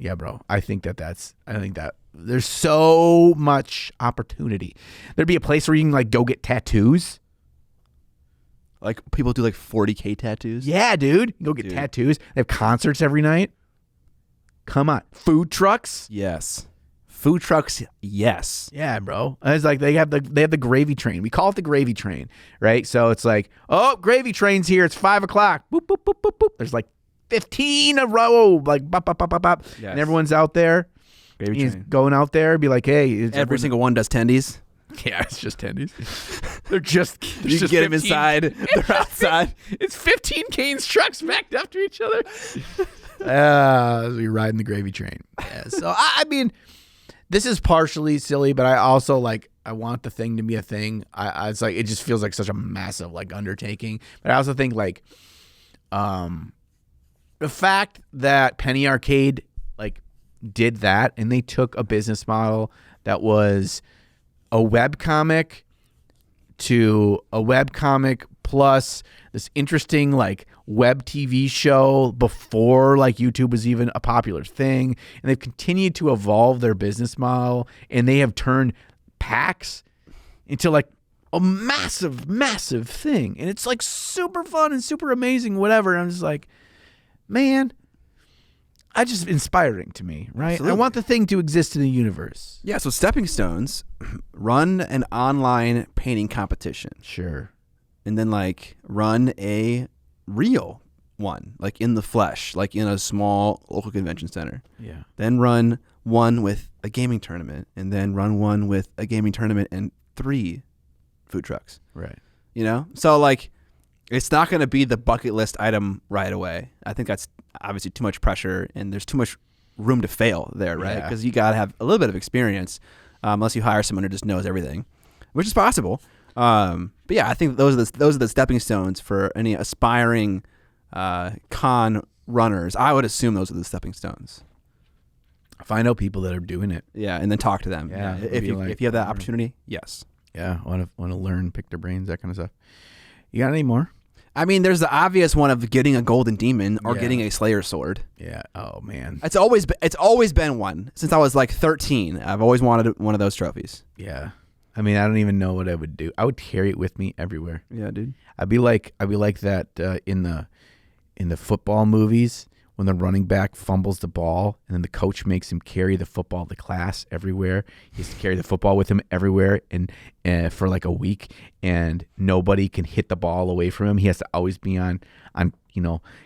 I think that there's so much opportunity. There'd be a place where you can like go get tattoos. Like people do like 40K tattoos. Yeah, dude. You go get tattoos. They have concerts every night. Come on. Food trucks? Yes. Food trucks, yes. Yeah, bro. It's like they have the gravy train. We call it the gravy train, right? So it's like, oh, gravy train's here. It's 5:00. Boop, boop, boop, boop, boop. There's like 15 a row, like bop, bop, bop, bop, bop. Yes. And everyone's out there. Gravy train. Going out there, be like, hey. Every single one does tendies. Yeah, it's just tendies. They're just you just get them inside. They're outside. It's 15 Cane's trucks backed up to each other. As we ride in the gravy train. Yeah, so I mean, this is partially silly, but I also I want the thing to be a thing. It's like it just feels like such a massive like undertaking. But I also think like the fact that Penny Arcade like did that, and they took a business model that was a webcomic to a webcomic plus this interesting like web TV show before like YouTube was even a popular thing, and they've continued to evolve their business model, and they have turned PAX into like a massive thing, and it's like super fun and super amazing, whatever. And I'm just like, man, it's just inspiring to me, right? Absolutely. I want the thing to exist in the universe. Yeah, so Stepping Stones run an online painting competition. Sure. And then like run a real one, like in the flesh, like in a small local convention center. Yeah. Then run one with a gaming tournament, and then run one with a gaming tournament and 3 food trucks. Right. You know? So like it's not going to be the bucket list item right away. I think that's obviously too much pressure, and there's too much room to fail there, right? Because you got to have a little bit of experience, unless you hire someone who just knows everything, which is possible. But yeah, I think those are the stepping stones for any aspiring con runners. I would assume those are the stepping stones. Find out people that are doing it. Yeah, and then talk to them. Yeah, if you have that opportunity, yes. Yeah, want to learn, pick their brains, that kind of stuff. You got any more? I mean, there's the obvious one of getting a golden demon or getting a Slayer sword. Yeah. Oh man. It's always been one since I was like 13. I've always wanted one of those trophies. Yeah. I mean, I don't even know what I would do. I would carry it with me everywhere. Yeah, dude. I'd be like that in the football movies when the running back fumbles the ball and then the coach makes him carry the football to class everywhere. He has to carry the football with him everywhere and for like a week, and nobody can hit the ball away from him. He has to always be on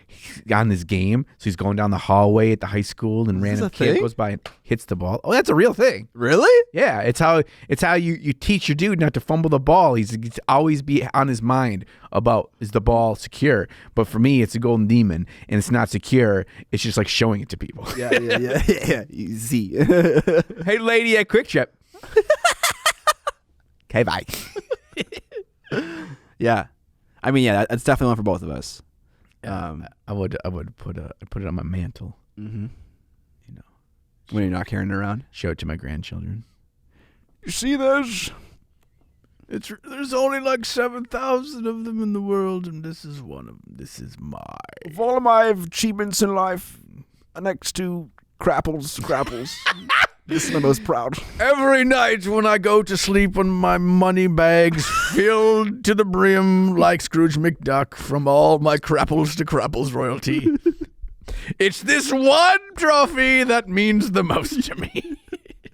his game. So he's going down the hallway at the high school and random kid goes by and hits the ball. Oh, that's a real thing. Really? Yeah, it's how you teach your dude not to fumble the ball. He's always be on his mind about, is the ball secure? But for me, it's a golden demon and it's not secure. It's just like showing it to people. Yeah. Easy. Hey, lady at Quick Trip. Okay, bye. Yeah. I mean, yeah, that's definitely one for both of us. I would put it on my mantle. Mm-hmm. You know, when you're not carrying it around. Show it to my grandchildren. You see this? There's only like 7,000 of them in the world, and this is one of them. This is my. Of all of my achievements in life, next to Crapples, this is my most proud. Every night when I go to sleep, when my money bag's filled to the brim like Scrooge McDuck from all my Crapples to Crapples royalty, it's this one trophy that means the most to me.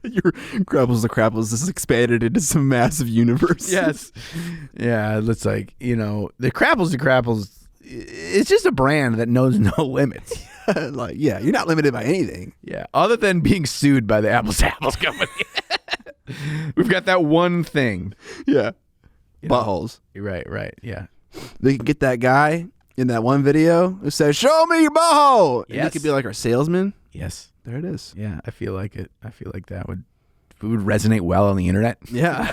Your Crapples to Crapples is expanded into some massive universe. Yes. Yeah, it's like, the Crapples to Crapples, it's just a brand that knows no limits. You're not limited by anything. Yeah, other than being sued by the Apples to Apples company. We've got that one thing. Yeah. Buttholes. Right, yeah. They can get that guy in that one video who says, "Show me your butthole." Yes. And he could be like our salesman. Yes. There it is. Yeah, I feel like it. I feel like that would resonate well on the internet. Yeah.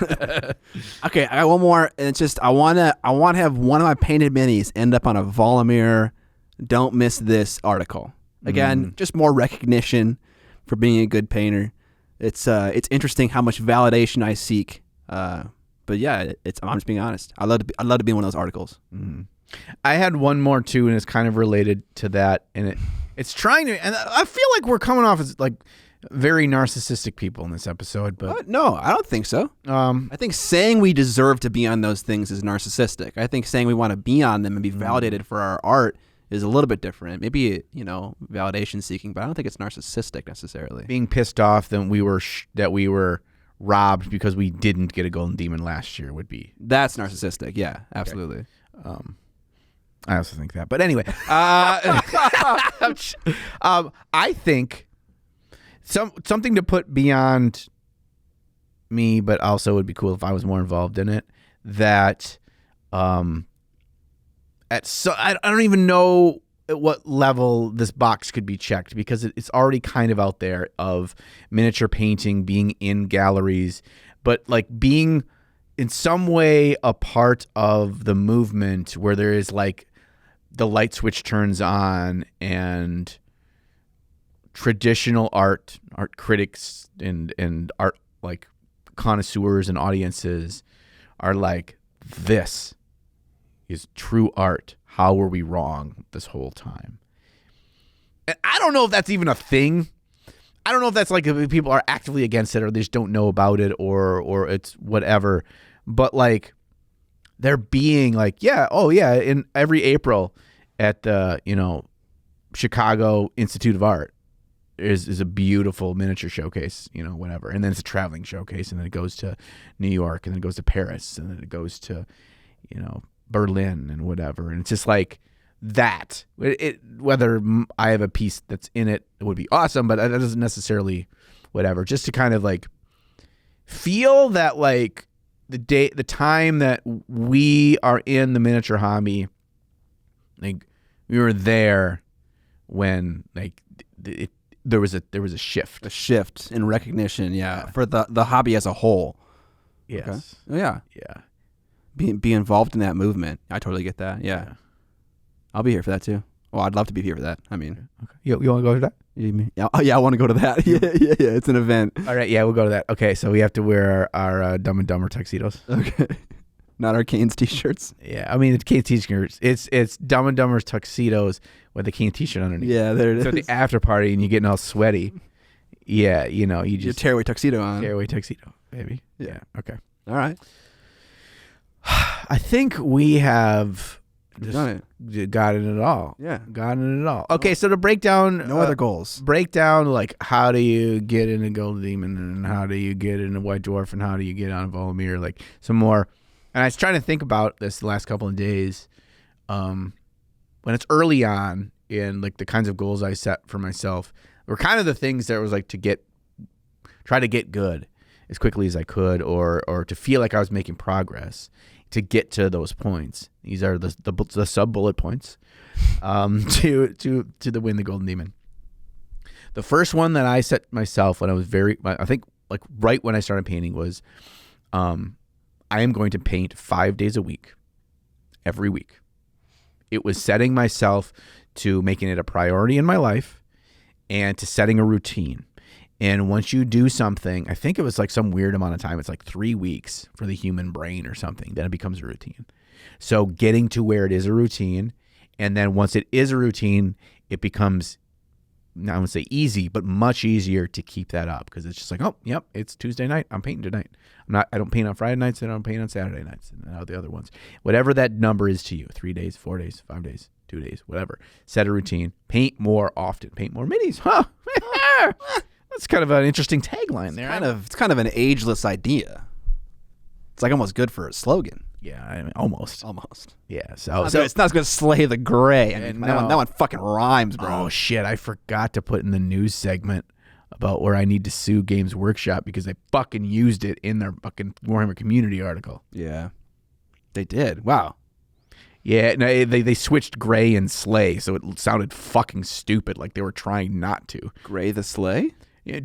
Okay, I got one more, and it's just I wanna have one of my painted minis end up on a Volumir "Don't Miss This" article. Again, just more recognition for being a good painter. It's interesting how much validation I seek. But yeah, I'm just being honest. I'd love to be in one of those articles. Mm. I had one more too, and it's kind of related to that, and it's trying to. And I feel like we're coming off as like very narcissistic people in this episode, but no, I don't think so. I think saying we deserve to be on those things is narcissistic. I think saying we want to be on them and be validated for our art is a little bit different. Maybe validation seeking, but I don't think it's narcissistic necessarily. Being pissed off that we were robbed because we didn't get a golden demon last year would be. That's narcissistic. Yeah, absolutely. Okay. I also think that. But anyway, I think something to put beyond me, but also would be cool if I was more involved in it. That I don't even know at what level this box could be checked, because it's already kind of out there of miniature painting being in galleries, but like being in some way a part of the movement where there is like the light switch turns on and traditional art critics and art like connoisseurs and audiences are like, this is true art. How were we wrong this whole time? And I don't know if that's even a thing. I don't know if that's like if people are actively against it or they just don't know about it or it's whatever. But like they're being like, in every April at the, Chicago Institute of Art is a beautiful miniature showcase, whatever. And then it's a traveling showcase, and then it goes to New York, and then it goes to Paris, and then it goes to, Berlin and whatever. And it's just like that. Whether I have a piece that's in it, it would be awesome, but that doesn't necessarily whatever. Just to kind of like feel that like the time that we are in the miniature hobby, like we were there when like there was a shift in recognition, for the hobby as a whole. Yes. Okay. Oh, yeah. Yeah. Be involved in that movement. I totally get that. Yeah. I'll be here for that too. Well, I'd love to be here for that. I mean, Okay. You want to go to that? yeah, I want to go to that. Yeah. It's an event. All right, yeah, we'll go to that. Okay, so we have to wear our Dumb and Dumber tuxedos. Okay. Not our Canes t-shirts. Yeah, I mean it's Canes t-shirts. It's Dumb and Dumber's tuxedos with the Canes t-shirt underneath. Yeah, there it is. So at the after party and you're getting all sweaty. Yeah, you Your just tearaway tuxedo on. tearaway tuxedo, baby. Yeah. Okay. All right. I think we have We've done it. gotten it all. Yeah. Gotten it all. Okay, so to break down No other goals. break down like how do you get into Golden Demon and how do you get into White Dwarf and how do you get on Volomir, like some more. And I was trying to think about this the last couple of days when it's early on in like the kinds of goals I set for myself were kind of the things that was like to try to get good as quickly as I could or to feel like I was making progress to get to those points. These are the sub bullet points to win the Golden Demon. The first one that I set myself when I was I think like right when I started painting was I am going to paint 5 days a week, every week. It was setting myself to making it a priority in my life and to setting a routine. And once you do something, I think it was like some weird amount of time. It's like 3 weeks for the human brain or something. Then it becomes a routine. So getting to where it is a routine. And then once it is a routine, it becomes, I wouldn't say easy, but much easier to keep that up. Because it's just like, oh, yep, it's Tuesday night. I'm painting tonight. I don't paint on Friday nights and I don't paint on Saturday nights and all the other ones. Whatever that number is to you, 3 days, 4 days, 5 days, 2 days, whatever. Set a routine. Paint more often. Paint more minis. Huh? That's kind of an interesting tagline there. It's kind of an ageless idea. It's like almost good for a slogan. Yeah, I mean, almost. Yeah. So it's not going to slay the gray. I mean, no. that one fucking rhymes, bro. Oh shit! I forgot to put in the news segment about where I need to sue Games Workshop because they fucking used it in their fucking Warhammer community article. Yeah, they did. Wow. Yeah, no, they switched gray and slay, so it sounded fucking stupid, like they were trying not to. Gray the sleigh? Yeah,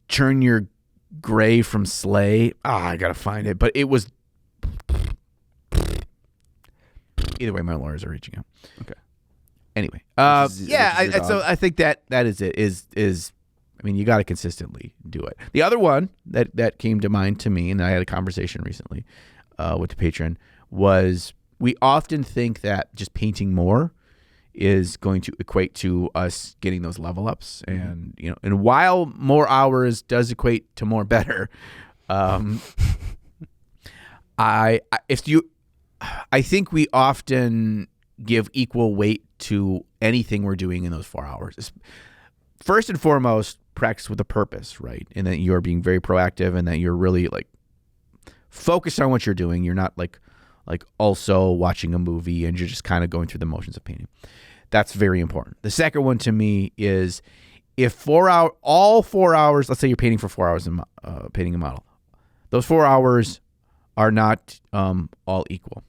turn your gray from slay. I gotta find it, but it was. Either way, my lawyers are reaching out. Okay. Anyway, Yeah, so I think that is it. Is I mean, you got to consistently do it. The other one that came to mind to me, and I had a conversation recently with the patron, was we often think that just painting more is going to equate to us getting those level ups, and and while more hours does equate to more better, I think we often give equal weight to anything we're doing in those 4 hours. First and foremost, practice with a purpose, right? And that you're being very proactive and that you're really like focused on what you're doing. You're not like also watching a movie and you're just kind of going through the motions of painting. That's very important. The second one to me is if all 4 hours, let's say you're painting for 4 hours and painting a model, those 4 hours are not all equal.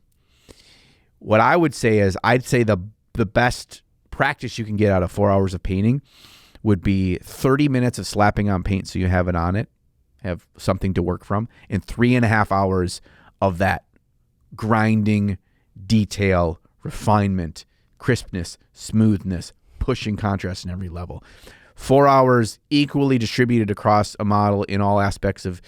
What I would say is I'd say the best practice you can get out of 4 hours of painting would be 30 minutes of slapping on paint so you have it on it, have something to work from, and 3.5 hours of that grinding, detail, refinement, crispness, smoothness, pushing contrast in every level. 4 hours equally distributed across a model in all aspects of,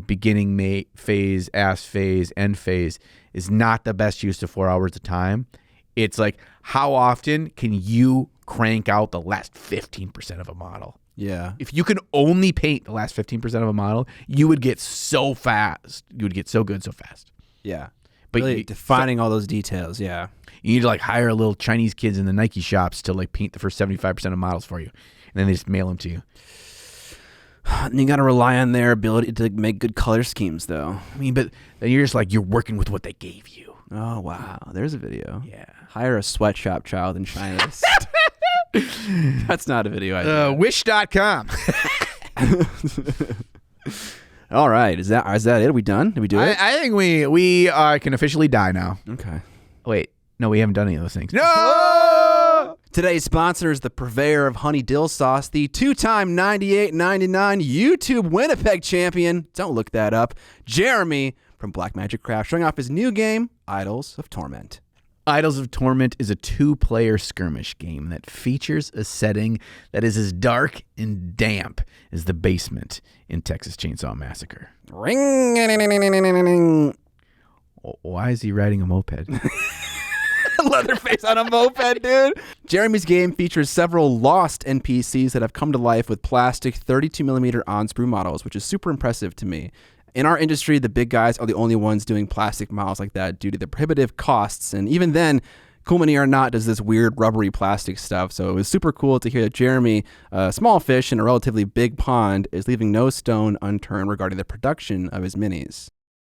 beginning phase, ass phase, end phase is not the best use of 4 hours of time. It's like, how often can you crank out the last 15% of a model? Yeah. If you can only paint the last 15% of a model, you would get so fast. You would get so good so fast. Yeah. But really defining all those details, yeah. You need to like hire little Chinese kids in the Nike shops to like paint the first 75% of models for you. And then they just mail them to you. And you got to rely on their ability to make good color schemes, though. I mean, but then you're just like, you're working with what they gave you. Oh, wow. There's a video. Yeah. Hire a sweatshop child in China. That's not a video idea. Wish.com. All right. Is that it? Are we done? Did we do it? I think we can officially die now. Okay. Wait. No, we haven't done any of those things. No! Today's sponsor is the purveyor of honey dill sauce, the two-time $98.99 YouTube Winnipeg champion. Don't look that up. Jeremy from Black Magic Craft, showing off his new game, Idols of Torment. Idols of Torment is a 2-player skirmish game that features a setting that is as dark and damp as the basement in Texas Chainsaw Massacre. Ring. Why is he riding a moped? Leatherface on a moped, dude. Jeremy's game features several lost NPCs that have come to life with plastic 32mm on-sprue models, which is super impressive to me. In our industry, the big guys are the only ones doing plastic models like that due to the prohibitive costs. And even then, Cool Mini or Not does this weird rubbery plastic stuff. So it was super cool to hear that Jeremy, a small fish in a relatively big pond, is leaving no stone unturned regarding the production of his minis.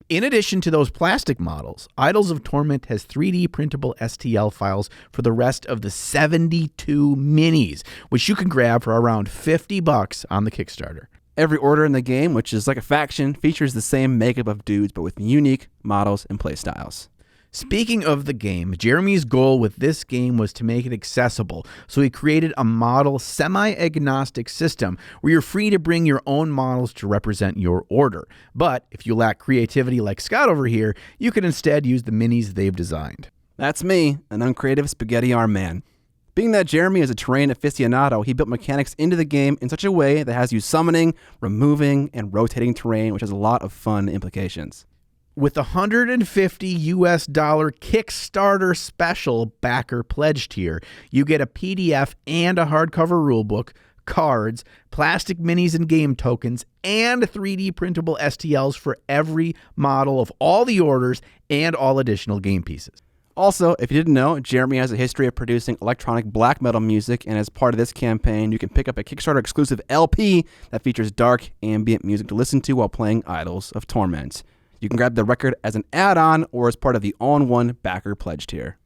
In addition to those plastic models, Idols of Torment has 3D printable STL files for the rest of the 72 minis, which you can grab for around $50 on the Kickstarter. Every order in the game, which is like a faction, features the same makeup of dudes, but with unique models and playstyles. Speaking of the game, Jeremy's goal with this game was to make it accessible, so he created a model semi-agnostic system where you're free to bring your own models to represent your order. But if you lack creativity like Scott over here, you can instead use the minis they've designed. That's me, an uncreative spaghetti arm man. Being that Jeremy is a terrain aficionado, he built mechanics into the game in such a way that has you summoning, removing, and rotating terrain, which has a lot of fun implications. With a $150 Kickstarter special backer pledge tier, you get a PDF and a hardcover rulebook, cards, plastic minis and game tokens, and 3D printable STLs for every model of all the orders and all additional game pieces. Also, if you didn't know, Jeremy has a history of producing electronic black metal music, and as part of this campaign, you can pick up a Kickstarter exclusive LP that features dark ambient music to listen to while playing Idols of Torment. You can grab the record as an add-on or as part of the all-in-one backer pledge tier.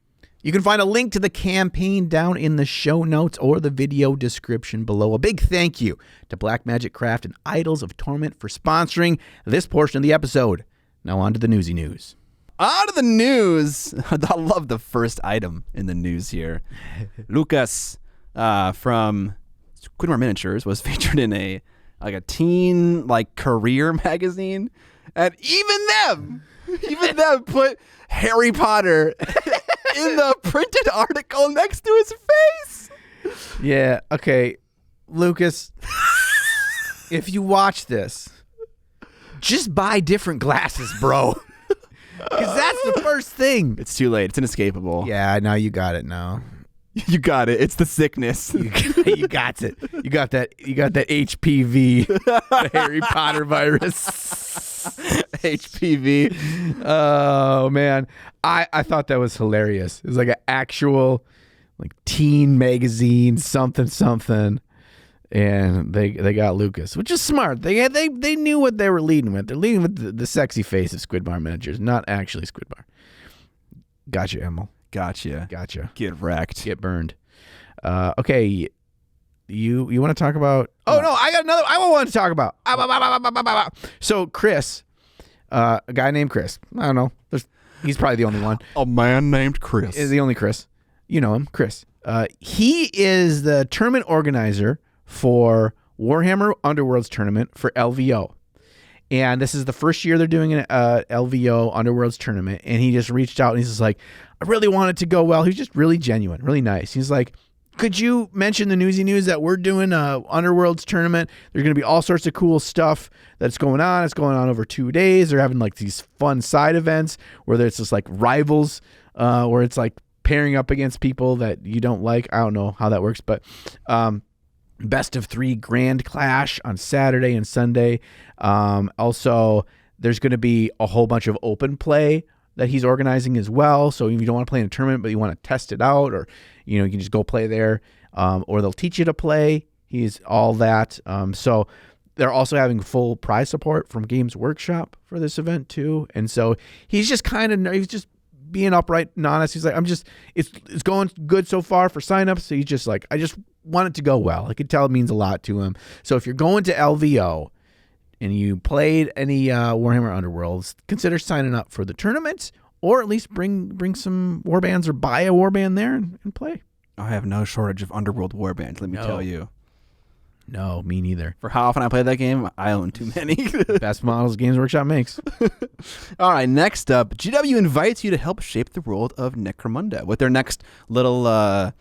You can find a link to the campaign down in the show notes or the video description below. A big thank you to Blackmagic Craft and Idols of Torment for sponsoring this portion of the episode. Now on to the newsy news. On to the news. I love the first item in the news here. Lucas from Squidmar Miniatures was featured in a teen career magazine, and even them put Harry Potter in the printed article next to his face. Yeah. Okay, Lucas. If you watch this, just buy different glasses, bro. Because that's the first thing. It's too late. It's inescapable. Yeah, now you got it now. You got it. It's the sickness. You got it. You got that HPV, the Harry Potter virus. HPV. Oh, man. I thought that was hilarious. It was like an actual teen magazine, something. And they got Lucas, which is smart. They knew what they were leading with. They're leading with the sexy face of Squidmar Miniatures, not actually Squidmar. Gotcha, Emil. Gotcha. Get wrecked. Get burned. Okay, you want to talk about? Oh no, I got another. I want to talk about. So Chris, a guy named Chris. I don't know. He's probably the only one. A man named Chris is the only Chris. You know him, Chris. He is the tournament organizer for Warhammer Underworlds tournament for LVO. And this is the first year they're doing an LVO Underworlds tournament. And he just reached out and he's just like, I really want it to go well. He's just really genuine, really nice. He's like, could you mention the newsy news that we're doing a Underworlds tournament? There's going to be all sorts of cool stuff that's going on. It's going on over 2 days. They're having these fun side events where it's just rivals, where it's pairing up against people that you don't like. I don't know how that works, but best of 3 grand clash on Saturday and Sunday. Also, there's going to be a whole bunch of open play that he's organizing as well. So if you don't want to play in a tournament, but you want to test it out, or you can just go play there, or they'll teach you to play. He's all that. So they're also having full prize support from Games Workshop for this event too. And so he's just he's just being upright and honest. He's like, it's going good so far for signups. So he's just I just want it to go well. I could tell it means a lot to him. So if you're going to LVO and you played any Warhammer Underworlds, consider signing up for the tournament, or at least bring some warbands or buy a warband there and play. I have no shortage of Underworld warbands, let me tell you. No, me neither. For how often I play that game, I own too many. Best models Games Workshop makes. All right, next up, GW invites you to help shape the world of Necromunda with their next little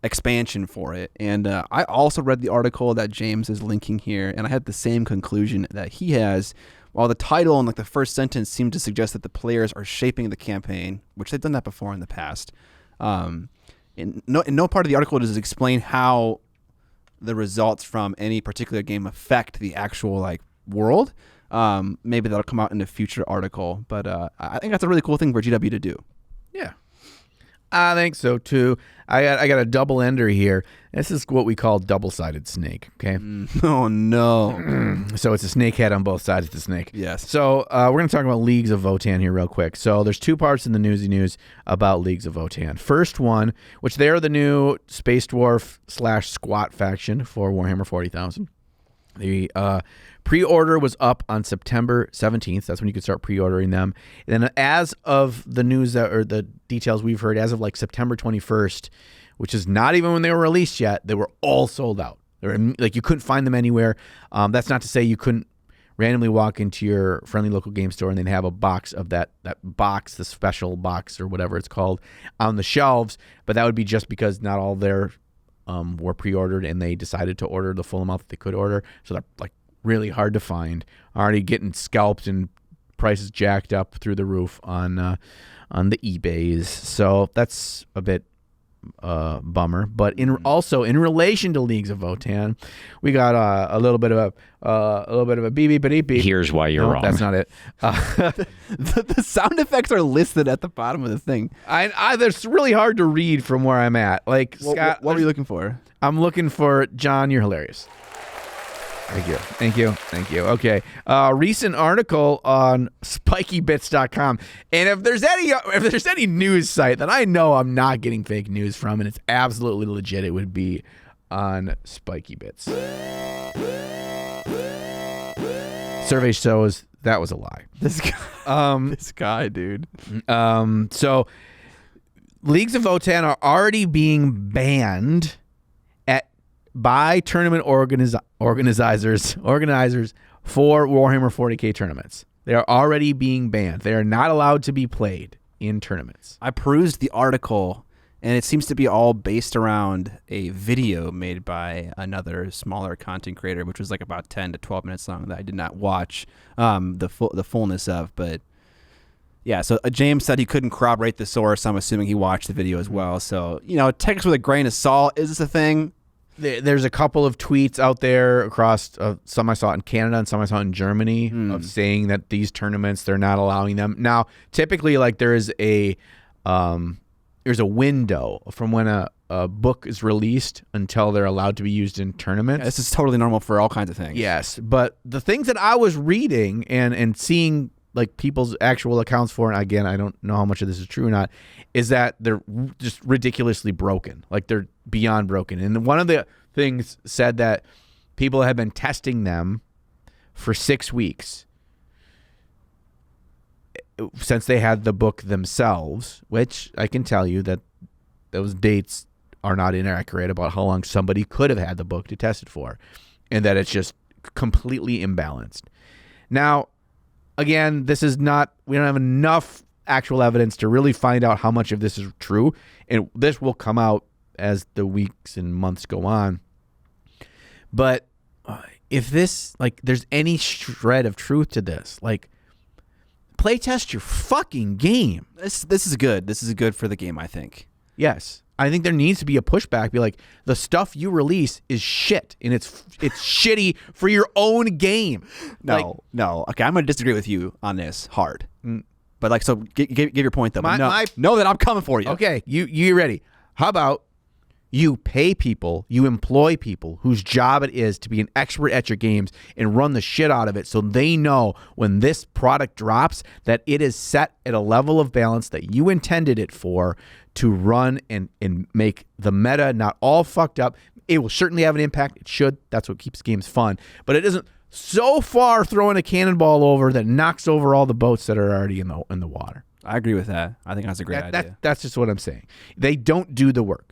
expansion for it. And I also read the article that James is linking here, and I had the same conclusion that he has. While the title and like the first sentence seem to suggest that the players are shaping the campaign, which they've done that before in the past, in no part of the article does it explain how the results from any particular game affect the actual like world. Maybe that'll come out in a future article, but I think that's a really cool thing for GW to do. Yeah, I think so too. I got a double ender here. This is what we call double-sided snake. Okay. Oh no. So it's a snake head on both sides of the snake. Yes. So we're going to talk about Leagues of Votann here real quick. So there's two parts in the newsy news about Leagues of Votann. First one, which they're the new Space Dwarf / Squat faction for Warhammer 40,000. The pre-order was up on September 17th. That's when you could start pre-ordering them. And then as of the news or the details we've heard, as of like September 21st, which is not even when they were released yet, they were all sold out. They were, like, you couldn't find them anywhere. That's not to say you couldn't randomly walk into your friendly local game store and then have a box of that box, the special box or whatever it's called, on the shelves. But that would be just because not all their were pre-ordered and they decided to order the full amount that they could order. So they're like really hard to find. Already getting scalped and prices jacked up through the roof on the eBays. So that's a bit bummer. But also in relation to Leagues of Votann, we got a little bit of a beep beep beep beep. Here's why you're wrong. That's not it. The sound effects are listed at the bottom of the thing. I that's really hard to read from where I'm at. Like, Scott, what are you looking for? I'm looking for John. You're hilarious. Thank you. Okay. Recent article on spikybits.com. And if there's any news site that I know I'm not getting fake news from and it's absolutely legit, it would be on spikybits. Survey shows that was a lie. This guy, dude. So Leagues of Votann are already being banned by tournament organizers for Warhammer 40K tournaments. They are already being banned. They are not allowed to be played in tournaments. I perused the article, and it seems to be all based around a video made by another smaller content creator, which was like about 10 to 12 minutes long that I did not watch the fullness of. But yeah, so James said he couldn't corroborate the source. I'm assuming he watched the video as well. So, take us with a grain of salt. Is this a thing? There's a couple of tweets out there across, some I saw in Canada and some I saw in Germany, of saying that these tournaments, they're not allowing them. Now, typically, like, there's a window from when a book is released until they're allowed to be used in tournaments. Yeah, this is totally normal for all kinds of things. Yes, but the things that I was reading and seeing, like, people's actual accounts for, and again, I don't know how much of this is true or not, is that they're just ridiculously broken. Like, they're beyond broken. And one of the things said that people have been testing them for 6 weeks since they had the book themselves, which I can tell you that those dates are not inaccurate about how long somebody could have had the book to test it for, and that it's just completely imbalanced. Now, again, we don't have enough actual evidence to really find out how much of this is true, and this will come out as the weeks and months go on. But if this, like, there's any shred of truth to this, like, play test your fucking game. This is good. This is good for the game, I think. Yes. I think there needs to be a pushback. Be like, the stuff you release is shit, and it's shitty for your own game. No. Okay, I'm going to disagree with you on this hard. But, like, so give your point, though. Know that I'm coming for you. Okay, you ready. How about you pay people, you employ people whose job it is to be an expert at your games and run the shit out of it so they know when this product drops that it is set at a level of balance that you intended it for to run and make the meta not all fucked up. It will certainly have an impact. It should. That's what keeps games fun. But it isn't so far throwing a cannonball over that knocks over all the boats that are already in the water. I agree with that. I think that's a great idea. That's just what I'm saying. They don't do the work.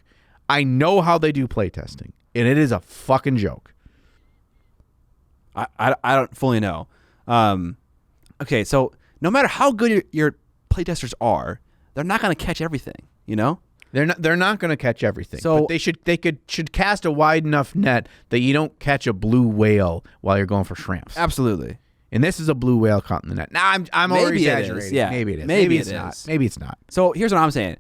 I know how they do playtesting, and it is a fucking joke. I don't fully know. Okay, so no matter how good your playtesters are, they're not going to catch everything, you know? They're not going to catch everything. So but they should cast a wide enough net that you don't catch a blue whale while you're going for shrimps. Absolutely. And this is a blue whale caught in the net. Now I'm over exaggerating. Yeah. Maybe it is. Maybe it's it not. is. Maybe it's not. So here's what I'm saying.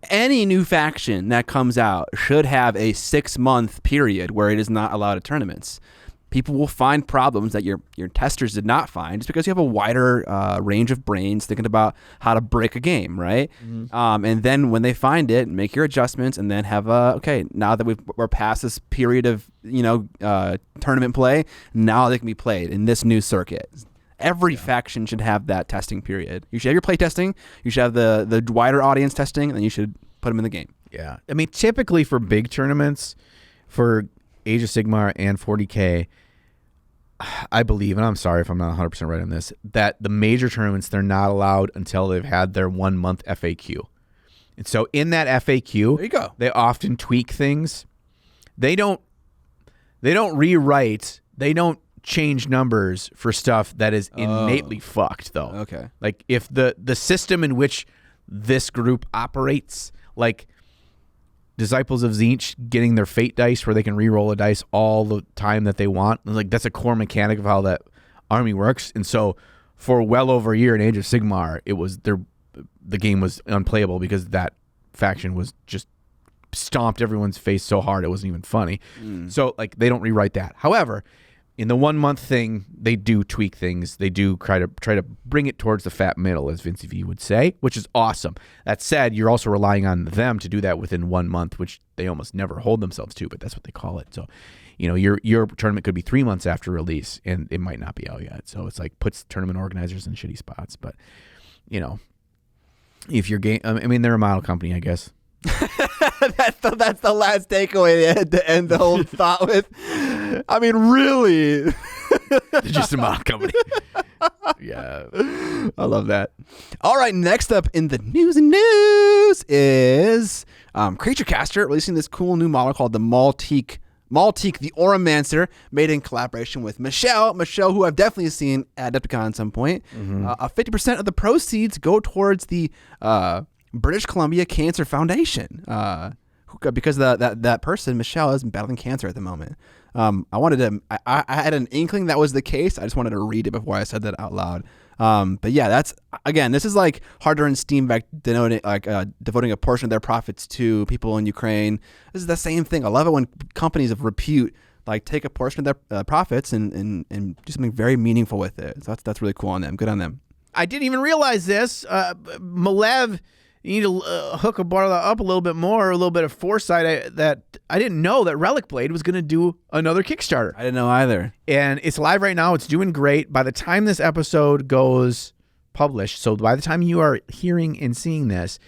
Any new faction that comes out should have a 6-month period where it is not allowed at tournaments. People will find problems that your testers did not find just because you have a wider range of brains thinking about how to break a game, right? Mm-hmm. And then when they find it, make your adjustments, and then have okay, now that we're past this period of tournament play, now they can be played in this new circuit. Every faction should have that testing period. You should have your play testing. You should have the wider audience testing, and then you should put them in the game. Yeah, I mean, typically for big tournaments, for Age of Sigmar and 40K. I believe, and I'm sorry if I'm not 100% right on this, that the major tournaments, they're not allowed until they've had their 1 month FAQ. And so in that FAQ, there you go. They often tweak things. They don't rewrite, they don't change numbers for stuff that is innately fucked, though. Okay. Like if the system in which this group operates, like Disciples of Tzeentch getting their fate dice where they can re-roll a dice all the time that they want. Like that's a core mechanic of how that army works. And so for well over a year in Age of Sigmar, the game was unplayable because that faction was just stomped everyone's face so hard it wasn't even funny. So like they don't rewrite that. However, in the 1 month thing, they do tweak things. They do try to bring it towards the fat middle, as Vince V would say, which is awesome. That said, you're also relying on them to do that within 1 month, which they almost never hold themselves to, but that's what they call it. So, your tournament could be 3 months after release, and it might not be out yet. So it's like puts tournament organizers in shitty spots. But, if your game, I mean, they're a model company, I guess. That's the last takeaway to end the whole thought with. I mean, really. They're just a model company. Yeah. I love that. All right, next up in the news is Creature Caster releasing this cool new model called the Maltique the Oromancer, made in collaboration with Michelle, who I've definitely seen at Adepticon at some point. 50% of the proceeds go towards the British Columbia Cancer Foundation, because that person, Michelle, is battling cancer at the moment. I had an inkling that was the case. I just wanted to read it before I said that out loud. But yeah, this is like Hard to Earn Steam back devoting a portion of their profits to people in Ukraine. This is the same thing. I love it when companies of repute like take a portion of their profits and do something very meaningful with it. So that's really cool on them. Good on them. I didn't even realize this. Malev, you need to hook a bar up a little bit more, a little bit of foresight. I didn't know that Relicblade was going to do another Kickstarter. I didn't know either. And it's live right now. It's doing great. By the time this episode goes published, so by the time you are hearing and seeing this,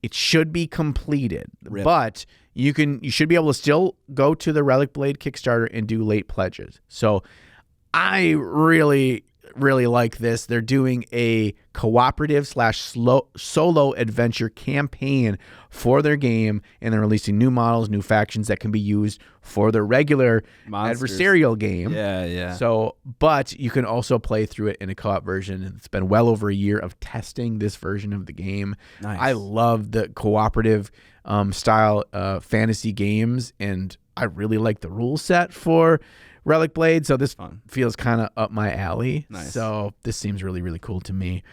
it should be completed. Rip. But you should be able to still go to the Relicblade Kickstarter and do late pledges. So I really like this. They're doing a cooperative / solo adventure campaign for their game, and they're releasing new models, new factions that can be used for their regular adversarial game. Yeah. So, but you can also play through it in a co-op version. It's been well over a year of testing this version of the game. Nice. I love the cooperative style fantasy games, and I really like the rule set for Relicblade, so this feels kind of up my alley. Nice. So this seems really, really cool to me.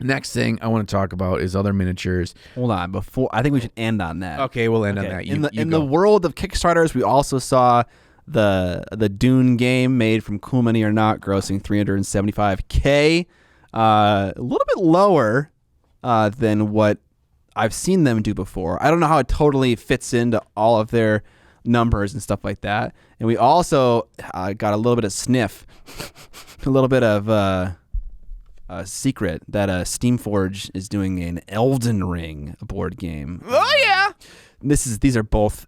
Next thing I want to talk about is other miniatures. Hold on, I think we should end on that. Okay, we'll end on that. In the world of Kickstarters, we also saw the Dune game made from Cool Mini or Not, grossing $375K, a little bit lower than what I've seen them do before. I don't know how it totally fits into all of their numbers and stuff like that. And we also got a little bit of sniff, a little bit of a secret that Steamforge is doing an Elden Ring board game. Oh yeah, these are both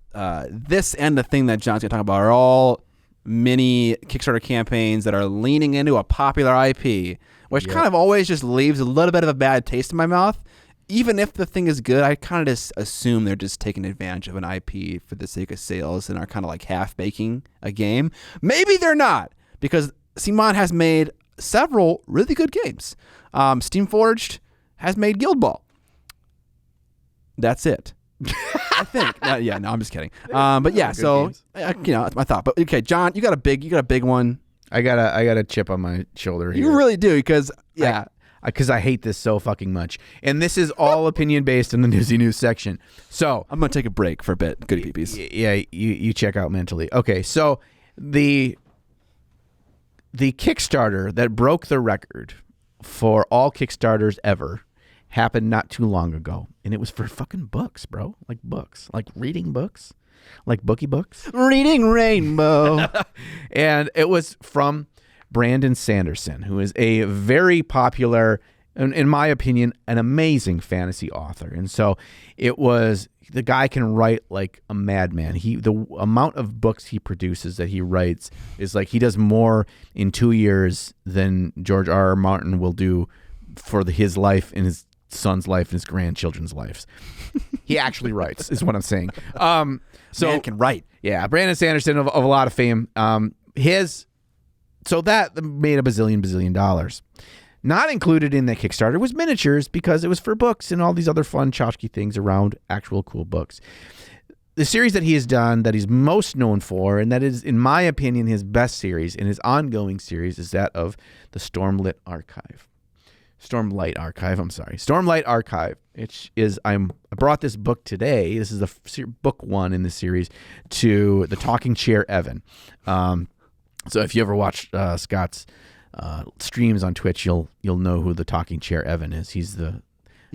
this and the thing that John's gonna talk about are all mini Kickstarter campaigns that are leaning into a popular IP, which kind of always just leaves a little bit of a bad taste in my mouth. Even if the thing is good, I kind of just assume they're just taking advantage of an IP for the sake of sales and are kind of like half-baking a game. Maybe they're not. because CMON has made several really good games. Steamforged has made Guild Ball. That's it. I think. Yeah, no, I'm just kidding. But yeah, so that's my thought. But okay, John, you got a big one. I got a chip on my shoulder here. You really do, because because I hate this so fucking much. And this is all opinion based in the Newsy News section. So I'm gonna take a break for a bit. Goody peepees. Yeah, you check out mentally. Okay, so the Kickstarter that broke the record for all Kickstarters ever happened not too long ago, and it was for fucking books, bro. Like books, like reading books, like bookie books, reading Rainbow, and it was from Brandon Sanderson, who is a very popular, in my opinion, an amazing fantasy author. And so it was, the guy can write like a madman. The amount of books he produces that he writes is like, he does more in 2 years than George R.R. Martin will do for his life and his son's life and his grandchildren's lives. He actually writes, is what I'm saying. So man can write. Yeah, Brandon Sanderson of a lot of fame. So that made a bazillion dollars. Not included in that Kickstarter was miniatures, because it was for books and all these other fun tchotchke things around actual cool books. The series that he has done that he's most known for, and that is, in my opinion, his best series and his ongoing series, is that of the Stormlight Archive. Stormlight Archive. I brought this book today. This is the book one in the series to the Talking Chair Evan. So if you ever watch Scott's streams on Twitch, you'll know who the Talking Chair Evan is. He's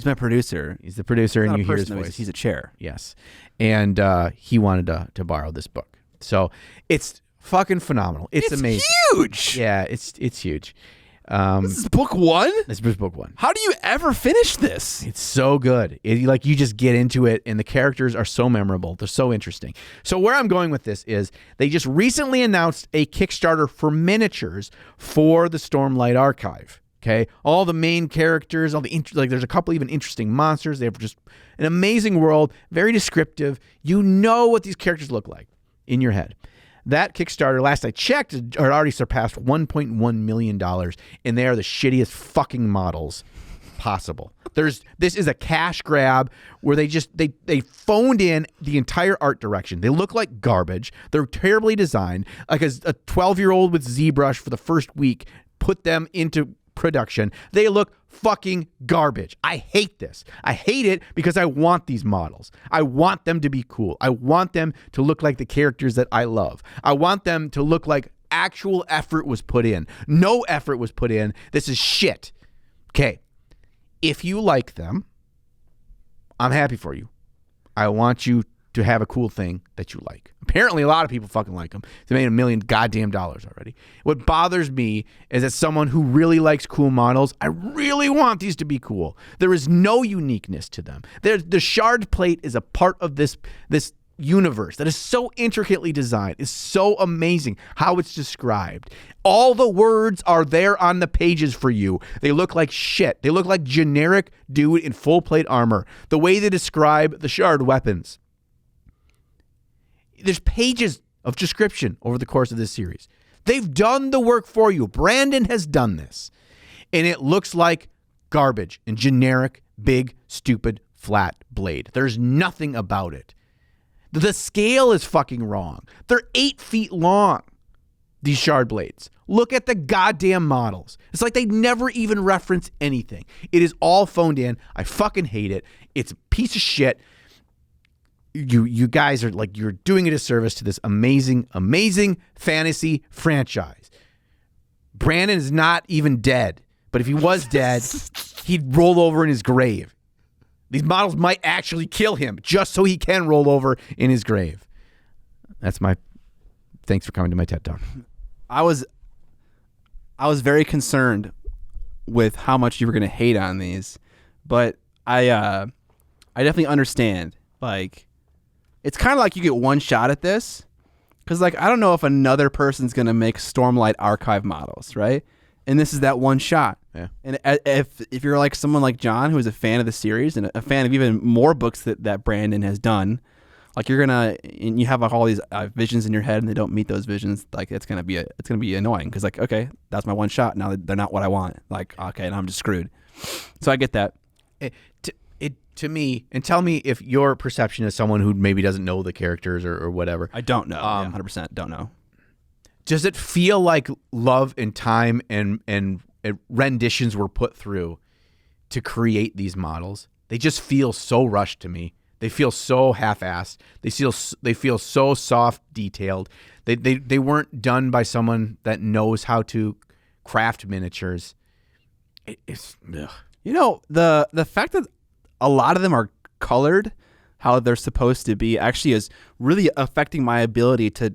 my producer. He's the producer, and you hear his voice. voice. He's a chair. Yes, and he wanted to borrow this book. So it's fucking phenomenal. It's amazing. Huge. Yeah, it's huge. This is book one? This is book one. How do you ever finish this? It's so good. You just get into it, and the characters are so memorable. They're so interesting. So where I'm going with this is, they just recently announced a Kickstarter for miniatures for the Stormlight Archive. Okay, all the main characters, there's a couple even interesting monsters. They have just an amazing world, very descriptive. You know what these characters look like in your head. That Kickstarter, last I checked, had already surpassed $1.1 million, and they are the shittiest fucking models possible. This is a cash grab where they phoned in the entire art direction. They look like garbage. They're terribly designed. Like a 12-year-old with ZBrush for the first week put them into production. They look fucking garbage. I hate this. I hate it because I want these models. I want them to be cool. I want them to look like the characters that I love. I want them to look like actual effort was put in. No effort was put in. This is shit. Okay. If you like them, I'm happy for you. I want you to have a cool thing that you like. Apparently, a lot of people fucking like them. They made $1 million goddamn dollars already. What bothers me is, as someone who really likes cool models, I really want these to be cool. There is no uniqueness to them. The shard plate is a part of this universe that is so intricately designed. It's so amazing how it's described. All the words are there on the pages for you. They look like shit. They look like generic dude in full plate armor. The way they describe the shard weapons. There's pages of description over the course of this series. They've done the work for you. Brandon has done this. And it looks like garbage and generic, big, stupid, flat blade. There's nothing about it. The scale is fucking wrong. They're 8 feet long, these shard blades. Look at the goddamn models. It's like they never even reference anything. It is all phoned in. I fucking hate it. It's a piece of shit. You guys are like, you're doing a disservice to this amazing fantasy franchise. Brandon is not even dead, but if he was dead, he'd roll over in his grave. These models might actually kill him just so he can roll over in his grave. Thanks for coming to my TED Talk. I was very concerned with how much you were going to hate on these, but I definitely understand. Like, it's kind of like you get one shot at this, because like, I don't know if another person's going to make Stormlight Archive models, right? And this is that one shot. Yeah. And if you're like someone like John, who is a fan of the series and a fan of even more books that Brandon has done, Like and you have like all these visions in your head, and they don't meet those visions. Like it's gonna be annoying because like, okay, that's my one shot. Now they're not what I want. Like, okay, now I'm just screwed. So I get that. To me, and tell me if your perception is someone who maybe doesn't know the characters or whatever. I don't know. 100% don't know. Does it feel like love and time and renditions were put through to create these models? They just feel so rushed to me. They feel so half-assed. They feel so soft detailed. They weren't done by someone that knows how to craft miniatures. It's ugh. You know, the fact that a lot of them are colored how they're supposed to be actually is really affecting my ability to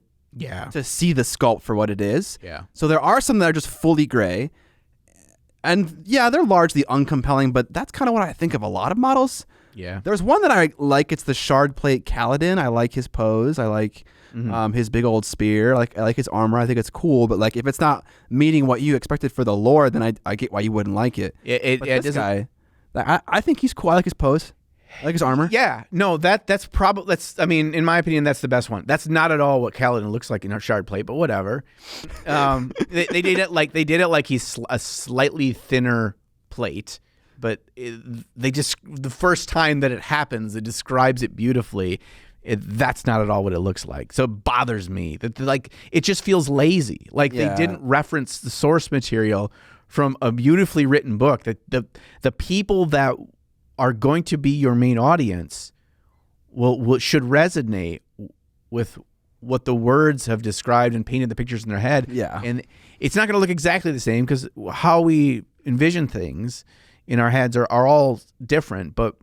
see the sculpt for what it is. Yeah. So there are some that are just fully gray. And yeah, they're largely uncompelling, but that's kind of what I think of a lot of models. Yeah. There's one that I like. It's the Shard Plate Kaladin. I like his pose. I like his big old spear. I like his armor. I think it's cool. But like, if it's not meeting what you expected for the lore, then I get why you wouldn't like it. This guy, I think he's cool. I like his pose. I like his armor. Yeah. No, that's probably I mean, in my opinion, that's the best one. That's not at all what Kaladin looks like in our Shard Plate, but whatever. They did it like he's a slightly thinner plate. But the first time that it happens, it describes it beautifully. That's not at all what it looks like. So it bothers me that like it just feels lazy. Like they didn't reference the source material from a beautifully written book. That the people that are going to be your main audience should resonate with what the words have described and painted the pictures in their head. Yeah, and it's not going to look exactly the same because how we envision things in our heads are all different, but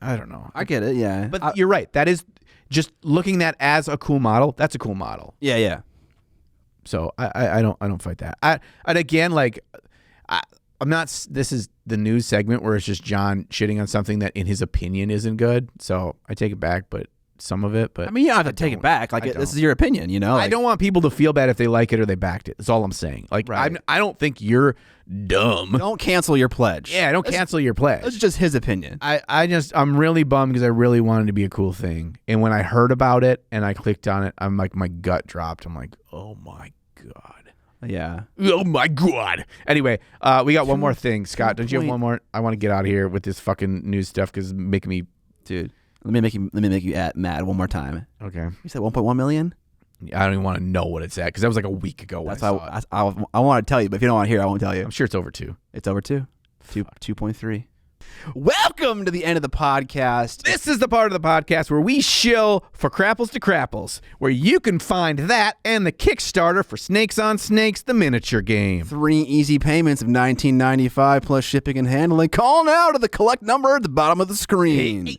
I don't know. I get it, yeah. But you're right. That is just looking at as a cool model. That's a cool model. Yeah. So I don't fight that. And again, like I'm not. This is the news segment where it's just John shitting on something that in his opinion isn't good. So I take it back, but some of it. But I mean, you don't have to take it back. Like this is your opinion, you know. Like, I don't want people to feel bad if they like it or they backed it. That's all I'm saying. Like right. I don't think you're dumb. Don't cancel your pledge. Yeah, don't cancel your pledge. That's just his opinion. I'm really bummed because I really wanted it to be a cool thing. And when I heard about it and I clicked on it, I'm like, my gut dropped. I'm like, oh my God. Yeah. Oh my God. Anyway, we got one more thing. Scott, don't you have one more? I want to get out of here with this fucking news stuff because it's making me, dude. Let me make you mad one more time. Okay. You said 1.1 million? I don't even want to know what it's at because that was like a week ago. That's why I want to tell you, but if you don't want to hear, I won't tell you. I'm sure it's over 2. It's over 2. 2.3. Welcome to the end of the podcast. This is the part of the podcast where we shill for Crapples to Crapples, where you can find that and the Kickstarter for Snakes on Snakes, the miniature game. 3 easy payments of $19.95 plus shipping and handling. Call now to the collect number at the bottom of the screen.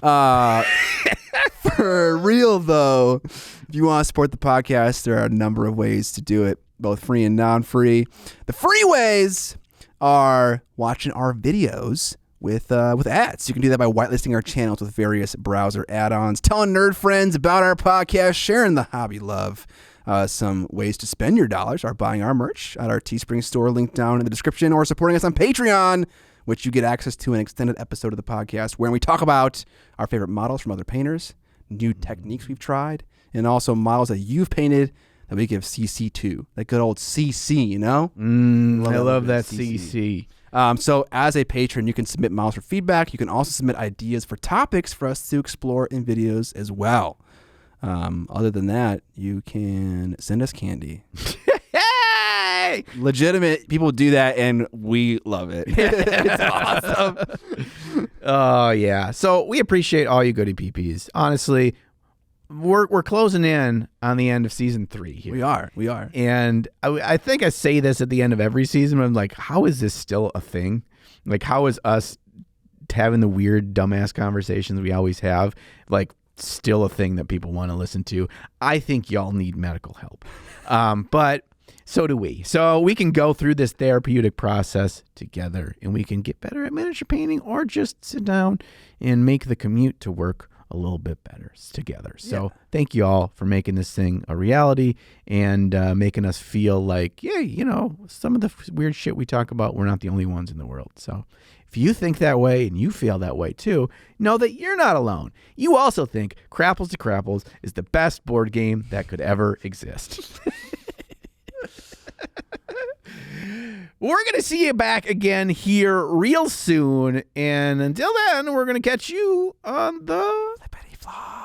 For real though, if you want to support the podcast, there are a number of ways to do it, both free and non-free. The free ways are watching our videos with ads. You can do that by whitelisting our channels with various browser add-ons, telling nerd friends about our podcast, sharing the hobby love. Some ways to spend your dollars are buying our merch at our Teespring store, linked down in the description, or supporting us on Patreon, which you get access to an extended episode of the podcast where we talk about our favorite models from other painters, new techniques we've tried, and also models that you've painted that we give CC to. That good old CC, you know? I love that CC. So as a patron, you can submit models for feedback. You can also submit ideas for topics for us to explore in videos as well. Other than that, you can send us candy. Hey! Legitimate people do that, and we love it. It's awesome. Oh, yeah. So we appreciate all you goody peepees. Honestly, we're closing in on the end of season 3 here. We are. And I think I say this at the end of every season. I'm like, how is this still a thing? Like, how is us having the weird, dumbass conversations we always have, like, still a thing that people want to listen to? I think y'all need medical help. But so do we. So we can go through this therapeutic process together, and we can get better at miniature painting or just sit down and make the commute to work a little bit better together. So thank you all for making this thing a reality and making us feel like, yeah, you know, some of the weird shit we talk about, we're not the only ones in the world. So if you think that way and you feel that way too, know that you're not alone. You also think Crapples to Crapples is the best board game that could ever exist. We're going to see you back again here real soon. And until then, we're going to catch you on the Petty Vlog.